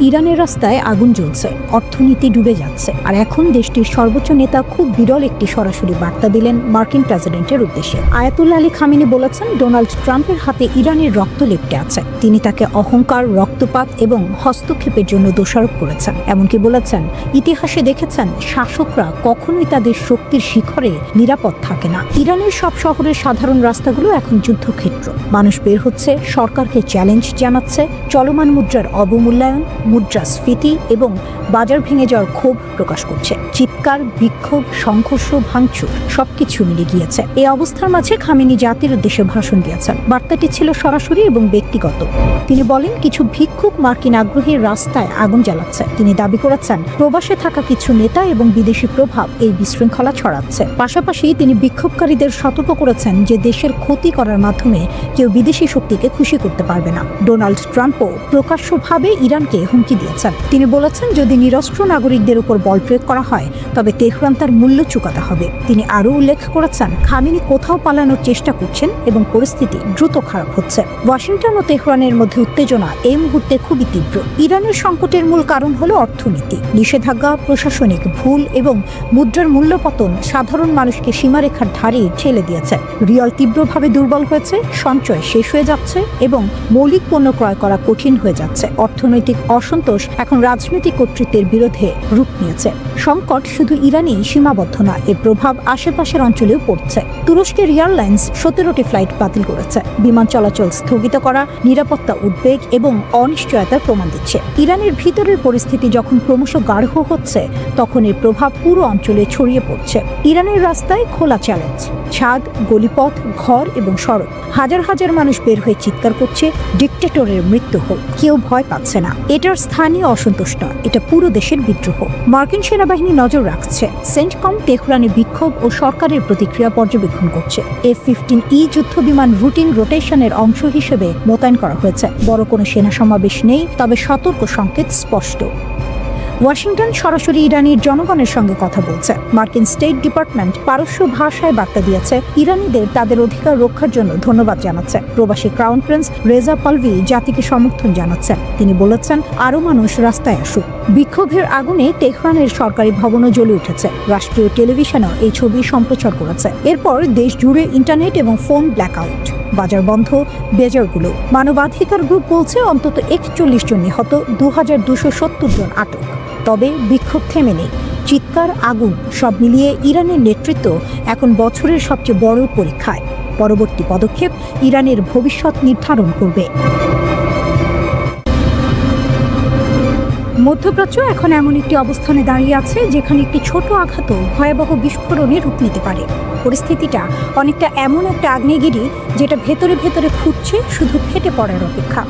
Speaker 1: ইরানের রাস্তায় আগুন জ্বলছে, অর্থনীতি ডুবে যাচ্ছে, আর এখন দেশটির সর্বোচ্চ নেতা খুব বিরল একটি সরাসরি বার্তা দিলেন মার্কিন প্রেসিডেন্টের উদ্দেশ্যে। আয়াতুল্লাহ আলী খামিনি বলেছেন, ডোনাল্ড ট্রাম্পের হাতে ইরানের রক্ত লেপ্টে আছে। তিনি তাকে অহংকার, রক্তপাত এবং হস্তক্ষেপের জন্য দোষারোপ করেছেন। এমনকি বলেছেন, ইতিহাসে দেখেছেন শাসকরা কখনোই তাদের শক্তির শিখরে নিরাপদ থাকে না। ইরানের সব শহরের সাধারণ রাস্তাগুলো এখন যুদ্ধক্ষেত্র। মানুষ বের হচ্ছে, সরকারকে চ্যালেঞ্জ জানাচ্ছে। চলমান মুদ্রার অবমূল্যায়ন, মুদ্রাস্ফীতি এবং বাজার ভেঙে যাওয়ার ক্ষোভ প্রকাশ করছে। চিৎকার, বিক্ষোভ, সংঘর্ষ, ভাঙচুর সবকিছু মিলে গিয়েছে। এই অবস্থার মাঝে খামেনি জাতির উদ্দেশ্যে ভাষণ দিয়েছেন। বার্তাটি ছিল সরাসরি এবং ব্যক্তিগত। তিনি বলেন, কিছু ভিক্ষুক মার্কিন আগ্রহীর রাস্তায় আগুন জ্বালাচ্ছে। তিনি দাবি করেছেন, প্রবাসে থাকা কিছু নেতা এবং বিদেশি প্রভাব এই বিশৃঙ্খলা ছড়াচ্ছে। পাশাপাশি তিনি বিক্ষোভকারীদের সতর্ক করেছেন যে দেশের ক্ষতি করার মাধ্যমে কেউ বিদেশি শক্তিকে খুশি করতে পারবে না। ডোনাল্ড ট্রাম্পও প্রকাশ্যভাবে ইরানকে হুমকি দিয়েছেন। তিনি বলেছেন, যদি নিরস্ত্র নাগরিকদের উপর বল প্রয়োগ করা হয় তবে তেহরান তার মূল্য চুকাতে হবে। তিনি আরও উল্লেখ করেছেন, খামেনি কোথাও পালানোর চেষ্টা করছেন এবং পরিস্থিতি দ্রুত খারাপ হচ্ছে। ওয়াশিংটন ও তেহরানের মধ্যে উত্তেজনা এই মুহূর্তে খুবই তীব্র। ইরানের সংকটের মূল কারণ হলো অর্থনীতি। নিষেধাজ্ঞা, প্রশাসনিক ভুল এবং মুদ্রার মূল্যপতন সাধারণ মানুষকে সীমারেখার ধারে ঠেলে দিয়েছে। রিয়াল তীব্রভাবে দুর্বল হয়েছে, সঞ্চয় শেষ হয়ে যাচ্ছে এবং মৌলিক পণ্য ক্রয় করা কঠিন হয়ে যাচ্ছে। অর্থনৈতিক অসন্তোষ এখন রাজনৈতিক কর্তৃত্বের বিরুদ্ধে রূপ নিয়েছে। সংকট শুধু ইরানেই সীমাবদ্ধ না, এর প্রভাব আশেপাশের অঞ্চলেও পড়ছে। তুরস্কের এয়ারলাইন্স 17টি ফ্লাইট বাতিল করেছে। বিমান চলাচল স্থগিত করা নিরাপত্তা উদ্বেগ এবং অনিশ্চয়তার প্রমাণ দিচ্ছে। ইরানের ভিতরের পরিস্থিতি যখন ক্রমশ গাঢ় হচ্ছে, তখন এর প্রভাব পুরো অঞ্চলে ছড়িয়ে পড়ছে। ইরানের রাস্তায় খোলা চ্যালেঞ্জ, ছাদ, গলিপথ, ঘর এবং সড়ক। হাজার হাজার মানুষ বের হয়ে চিৎকার করছে, ডিক্টেটরের মৃত্যু হোক। কেউ ভয় পাচ্ছে না। এটার স্থানীয় অসন্তোষ নয়, এটা পুরো দেশের বিদ্রোহ। মার্কিন সেনাবাহিনী নজর রাখছে। সেন্টকম তেহরানে বিক্ষোভ ও সরকারের প্রতিক্রিয়া পর্যবেক্ষণ করছে। F-15E যুদ্ধ বিমান রুটিন রোটেশনের অংশ হিসেবে মোতায়েন করা হয়েছে। বড় কোনো সেনা সমাবেশ নেই, তবে সতর্ক সংকেত স্পষ্ট। ওয়াশিংটন সরাসরি ইরানির জনগণের সঙ্গে কথা বলছে। মার্কিন স্টেট ডিপার্টমেন্ট পারস্য ভাষায় বার্তা দিয়েছে, ইরানিদের তাদের অধিকার রক্ষার জন্য ধন্যবাদ জানাচ্ছে। প্রবাসী ক্রাউন প্রিন্স রেজা পালভি জাতিকে সমর্থন জানাচ্ছেন। তিনি বলেছেন, আরও মানুষ রাস্তায় আসুক। বিক্ষোভের আগুনে তেহরানের সরকারি ভবনও জ্বলে উঠেছে। রাষ্ট্রীয় টেলিভিশনও এই ছবি সম্প্রচার করেছে। এরপর দেশ জুড়ে ইন্টারনেট এবং ফোন ব্ল্যাকআউট, বাজার বন্ধ, বেজারগুলো। মানবাধিকার গ্রুপ বলছে অন্তত 41 জন নিহত, 2270 জন আটক। তবে বিক্ষোভ থেমে নেই। চিৎকার, আগুন সব মিলিয়ে ইরানের নেতৃত্ব এখন বছরের সবচেয়ে বড় পরীক্ষায়। পরবর্তী পদক্ষেপ ইরানের ভবিষ্যৎ নির্ধারণ করবে। মধ্যপ্রাচ্য এখন এমন একটি অবস্থানে দাঁড়িয়ে আছে যেখানে একটি ছোট আঘাতও ভয়াবহ বিস্ফোরণে রূপ নিতে পারে। পরিস্থিতিটা অনেকটা এমন একটা আগ্নেয়গিরি যেটা ভেতরে ভেতরে ফুটছে, শুধু ফেটে পড়ার অপেক্ষা।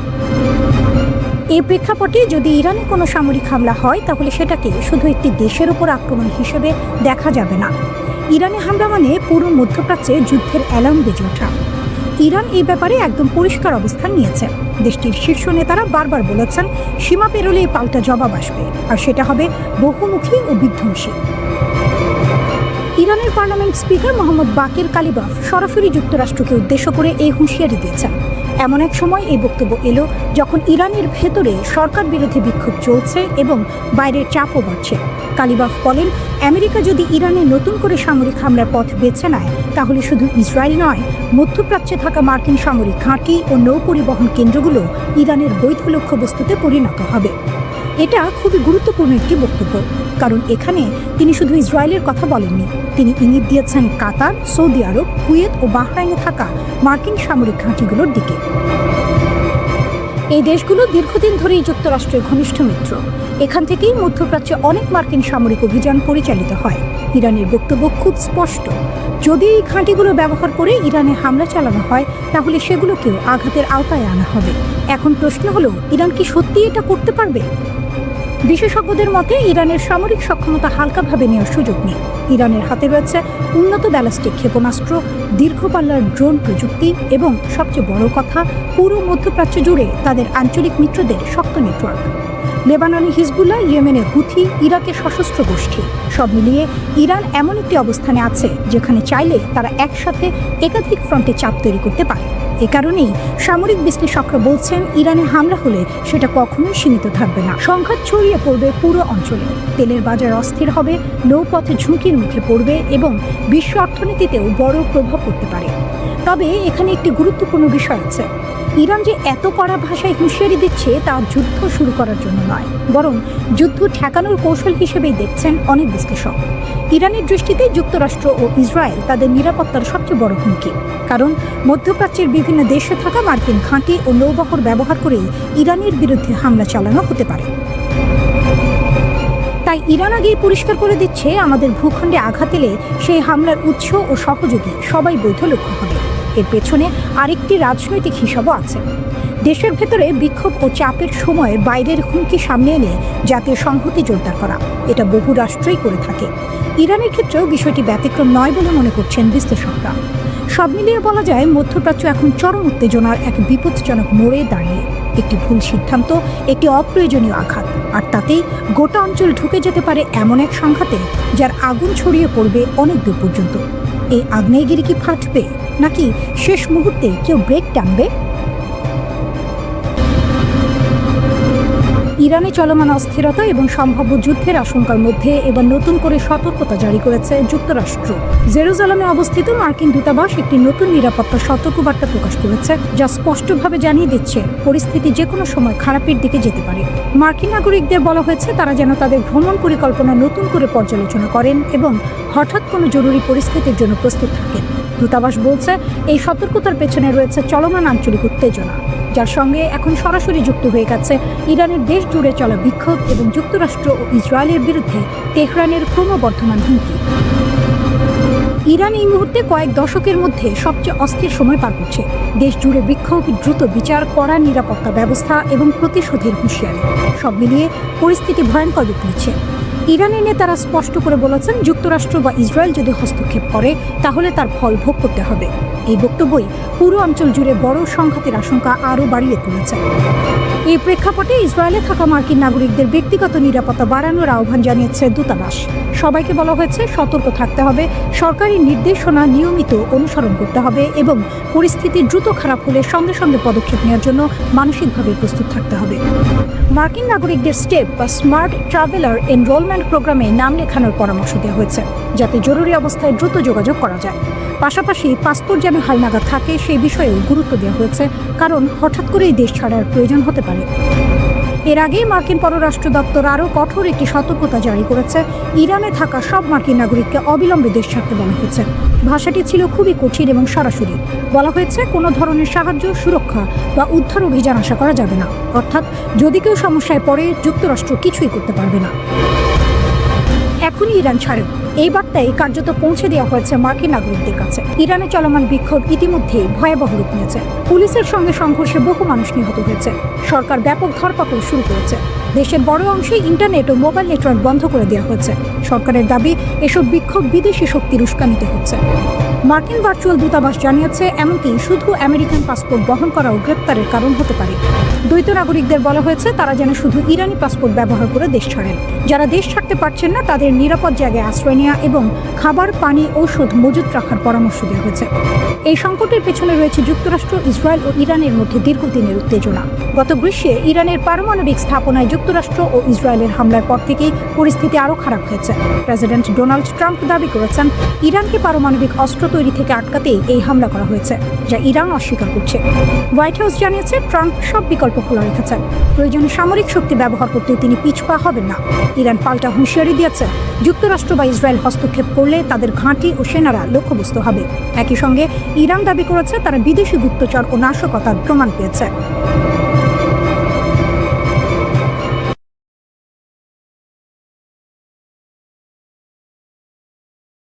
Speaker 1: এই প্রেক্ষাপটে যদি ইরানে কোনো সামরিক হামলা হয় তাহলে সেটাকে শুধু একটি দেশের উপর আক্রমণ হিসেবে দেখা যাবে না। ইরানে হামলা মানে পুরো মধ্যপ্রাচ্যে যুদ্ধের অ্যালার্ম বেজে ওঠা। ইরান এই ব্যাপারে একদম পরিষ্কার অবস্থান নিয়েছে। দেশটির শীর্ষ নেতারা বারবার বলেছেন সীমা পেরোলে পাল্টা জবাব আসবে, আর সেটা হবে বহুমুখী ও বিধ্বংসী। ইরানের পার্লামেন্ট স্পিকার মোহাম্মদ বাকির কালিবাফ সরাসরি যুক্তরাষ্ট্রকে উদ্দেশ্য করে এই হুঁশিয়ারি দিয়েছেন। এমন এক সময় এই বক্তব্য এলো যখন ইরানের ভেতরে সরকার বিরোধী বিক্ষোভ চলছে এবং বাইরের চাপও বাড়ছে। কালিবাফ বলেন, আমেরিকা যদি ইরানে নতুন করে সামরিক হামলার পথ বেছে নেয় তাহলে শুধু ইসরায়েল নয়, মধ্যপ্রাচ্যে থাকা মার্কিন সামরিক ঘাঁটি ও নৌ পরিবহন কেন্দ্রগুলো ইরানের বৈধ লক্ষ্যবস্তুতে পরিণত হবে। এটা খুবই গুরুত্বপূর্ণ একটি বক্তব্য, কারণ এখানে তিনি শুধু ইসরায়েলের কথা বলেননি, তিনি ইঙ্গিত দিয়েছেন কাতার, সৌদি আরব, কুয়েত ও বাহরাইনে থাকা মার্কিন সামরিক ঘাঁটিগুলোর দিকে। এই দেশগুলো দীর্ঘদিন ধরেই যুক্তরাষ্ট্রের ঘনিষ্ঠ মিত্র। এখান থেকেই মধ্যপ্রাচ্যে অনেক মার্কিন সামরিক অভিযান পরিচালিত হয়। ইরানের বক্তব্য খুব স্পষ্ট, যদি এই ঘাঁটিগুলো ব্যবহার করে ইরানে হামলা চালানো হয় তাহলে সেগুলোকেও আঘাতের আওতায় আনা হবে। এখন প্রশ্ন হলো, ইরান কি সত্যি এটা করতে পারবে? বিশেষজ্ঞদের মতে ইরানের সামরিক সক্ষমতা হালকাভাবে নেওয়ার সুযোগ নেই। ইরানের হাতে রয়েছে উন্নত ব্যালিস্টিক ক্ষেপণাস্ত্র, দীর্ঘ পাল্লার ড্রোন প্রযুক্তি এবং সবচেয়ে বড় কথা, পুরো মধ্যপ্রাচ্য জুড়ে তাদের আঞ্চলিক মিত্রদের শক্ত নেটওয়ার্ক। লেবাননে হিজবুল্লাহ, ইয়েমেনে হুথি, ইরাকের সশস্ত্র গোষ্ঠী, সব মিলিয়ে ইরান এমন একটি অবস্থানে আছে যেখানে চাইলে তারা একসাথে একাধিক ফ্রন্টে চাপ তৈরি করতে পারে। এ কারণেই সামরিক বিশ্লেষকরা বলছেন ইরানে হামলা হলে সেটা কখনোই সীমিত থাকবে না, সংঘাত ছড়িয়ে পড়বে পুরো অঞ্চলে। তেলের বাজার অস্থির হবে, নৌপথে ঝুঁকির মুখে পড়বে এবং বিশ্ব অর্থনীতিতেও বড় প্রভাব পড়তে পারে। তবে এখানে একটি গুরুত্বপূর্ণ বিষয় আছে, ইরান যে এত কড়া ভাষায় হুঁশিয়ারি দিচ্ছে তা যুদ্ধ শুরু করার জন্য নয়, বরং যুদ্ধ ঠেকানোর কৌশল হিসেবেই দেখছেন অনেক বিশ্লেষক। ইরানের দৃষ্টিতে যুক্তরাষ্ট্র ও ইসরায়েল তাদের নিরাপত্তার সবচেয়ে বড় হুমকি, কারণ মধ্যপ্রাচ্যের বিভিন্ন দেশে থাকা মার্কিন ঘাঁটি ও নৌবহর ব্যবহার করেই ইরানের বিরুদ্ধে হামলা চালানো হতে পারে। তাই ইরান আগেই পরিষ্কার করে দিচ্ছে, আমাদের ভূখণ্ডে আঘাত এলে সেই হামলার উৎস ও সহযোগী সবাই বৈধ লক্ষ্য হবে। এর পেছনে আরেকটি রাজনৈতিক হিসাবও আছে। দেশের ভেতরে বিক্ষোভ ও চাপের সময় বাইরের হুমকি সামনে এনে জাতীয় সংহতি জোরদার করা, এটা বহু রাষ্ট্রই করে থাকে। ইরানের ক্ষেত্রেও বিষয়টি ব্যতিক্রম নয় বলে মনে করছেন বিশ্লেষকরা। সব মিলিয়ে বলা যায় মধ্যপ্রাচ্য এখন চরম উত্তেজনার এক বিপজ্জনক মোড়ে দাঁড়িয়ে। একটি ভুল সিদ্ধান্ত, একটি অপ্রয়োজনীয় আঘাত, আর তাতেই গোটা অঞ্চল ঢুকে যেতে পারে এমন এক সংঘাতে যার আগুন ছড়িয়ে পড়বে অনেক দূর পর্যন্ত। এই আগ্নেয়গিরি কি ফাটবে, নাকি শেষ মুহূর্তে কেউ ব্রেক টানবে? ইরানে চলমান অস্থিরতা এবং সম্ভাব্য যুদ্ধের আশঙ্কার মধ্যে এবার নতুন করে সতর্কতা জারি করেছে যুক্তরাষ্ট্র। জেরুজালেমে অবস্থিত মার্কিন দূতাবাস একটি নতুন নিরাপত্তা সতর্কবার্তা প্রকাশ করেছে, যা স্পষ্টভাবে জানিয়ে দিচ্ছে পরিস্থিতি যে কোনো সময় খারাপের দিকে যেতে পারে। মার্কিন নাগরিকদের বলা হয়েছে তারা যেন তাদের ভ্রমণ পরিকল্পনা নতুন করে পর্যালোচনা করেন এবং হঠাৎ কোনো জরুরি পরিস্থিতির জন্য প্রস্তুত থাকেন। দূতাবাস বলছে এই সতর্কতার পেছনে রয়েছে চলমান আঞ্চলিক উত্তেজনা, যার সঙ্গে এখন সরাসরি যুক্ত হয়ে গেছে ইরানের দেশ জুড়ে চলা বিক্ষোভ এবং যুক্তরাষ্ট্র ও ইসরায়েলের বিরুদ্ধে তেহরানের ক্রমবর্ধমান হুমকি। ইরান এই মুহূর্তে কয়েক দশকের মধ্যে সবচেয়ে অস্থির সময় পার করছে। দেশ জুড়ে বিক্ষোভ, দ্রুত বিচার, কড়া নিরাপত্তা ব্যবস্থা এবং প্রতিশোধের হুঁশিয়ারি, সব মিলিয়ে পরিস্থিতি ভয়ঙ্কর রূপ নিচ্ছে। ইরানের নেতারা স্পষ্ট করে বলেছেন, যুক্তরাষ্ট্র বা ইসরায়েল যদি হস্তক্ষেপ করে তাহলে তার ফল ভোগ করতে হবে। এই বক্তব্যই পুরো অঞ্চল জুড়ে বড় সংঘাতের আশঙ্কা আরও বাড়িয়ে তুলেছে। এই প্রেক্ষাপটে ইসরায়েলে থাকা মার্কিন নাগরিকদের ব্যক্তিগত নিরাপত্তা বাড়ানোর আহ্বান জানিয়েছে দূতাবাস। সবাইকে বলা হয়েছে সতর্ক থাকতে হবে, সরকারি নির্দেশনা নিয়মিত অনুসরণ করতে হবে এবং পরিস্থিতি দ্রুত খারাপ হলে সঙ্গে সঙ্গে পদক্ষেপ নেওয়ার জন্য মানসিকভাবে প্রস্তুত থাকতে হবে। মার্কিন নাগরিকদের স্টেপ বা স্মার্ট ট্রাভেলার এনরোলমেন্ট প্রোগ্রামে নাম লেখানোর পরামর্শ দেওয়া হয়েছে, যাতে জরুরি অবস্থায় দ্রুত যোগাযোগ করা যায়। পাশাপাশি পাসপোর্ট যেন হালনাগাদ থাকে সেই বিষয়েও গুরুত্ব দেওয়া হয়েছে, কারণ হঠাৎ করেই দেশ ছাড়ার প্রয়োজন হতে পারে। এর আগেই মার্কিন পররাষ্ট্র দপ্তর আরও কঠোর একটি সতর্কতা জারি করেছে। ইরানে থাকা সব মার্কিন নাগরিককে অবিলম্বে দেশ ছাড়তে বলা হয়েছে। ভাষাটি ছিল খুবই কঠিন এবং সরাসরি। বলা হয়েছে কোনো ধরনের সাহায্য, সুরক্ষা বা উদ্ধার অভিযান আশা করা যাবে না। অর্থাৎ যদি কেউ সমস্যায় পড়ে, যুক্তরাষ্ট্র কিছুই করতে পারবে না। এখনই ইরান ছাড়ুন, এই বার্তায় কার্যত পৌঁছে দেওয়া হয়েছে মার্কিন নাগরিকদের কাছে। ইরানে চলমান বিক্ষোভ ইতিমধ্যেই ভয়াবহ রূপ নিয়েছে। পুলিশের সঙ্গে সংঘর্ষে বহু মানুষ নিহত হয়েছে। সরকার ব্যাপক ধরপাকড় শুরু করেছে। দেশের বড় অংশে ইন্টারনেট ও মোবাইল নেটওয়ার্ক বন্ধ করে দেওয়া হয়েছে। সরকারের দাবি, এসব বিক্ষোভ বিদেশি শক্তির উস্কানিতে হচ্ছে। মার্কিন ভার্চুয়াল দূতাবাস জানিয়েছে, এমনকি শুধু আমেরিকান পাসপোর্ট বহন করাও গ্রেপ্তারের কারণ হতে পারে। দ্বৈত নাগরিকদের বলা হয়েছে তারা যেন শুধু ইরানি পাসপোর্ট ব্যবহার করে দেশ ছাড়েন। যারা দেশ ছাড়তে পারছেন না তাদের নিরাপদ জায়গায় আশ্রয় নেওয়া এবং খাবার, পানি, ঔষধ মজুত রাখার পরামর্শ দেওয়া হয়েছে। এই সংকটের পেছনে রয়েছে যুক্তরাষ্ট্র, ইসরায়েল ও ইরানের মধ্যে দীর্ঘদিনের উত্তেজনা। গত গ্রীষ্মে ইরানের পারমাণবিক স্থাপনায় যুক্তরাষ্ট্র ও ইসরায়েলের হামলার পর থেকেই পরিস্থিতি আরও খারাপ হয়েছে। প্রেসিডেন্ট ডোনাল্ড ট্রাম্প দাবি করেছেন, ইরানকে পারমাণবিক অস্ত্র তৈরি থেকে আটকাতেই এই হামলা করা হয়েছে, যা ইরান অস্বীকার করছে। হোয়াইট হাউস জানিয়েছে, ট্রাম্প সব বিকল্প খোলা রেখেছেন। প্রয়োজনে সামরিক শক্তি ব্যবহার করতে তিনি পিছপা হবেন না। ইরান পাল্টা হুঁশিয়ারি দিয়েছে, যুক্তরাষ্ট্র বা ইসরায়েল হস্তক্ষেপ করলে তাদের ঘাঁটি ও সেনারা লক্ষ্যবস্তু হবে। একই সঙ্গে ইরান দাবি করেছে তারা বিদেশি গুপ্তচর ও নাশকতার প্রমাণ পেয়েছে।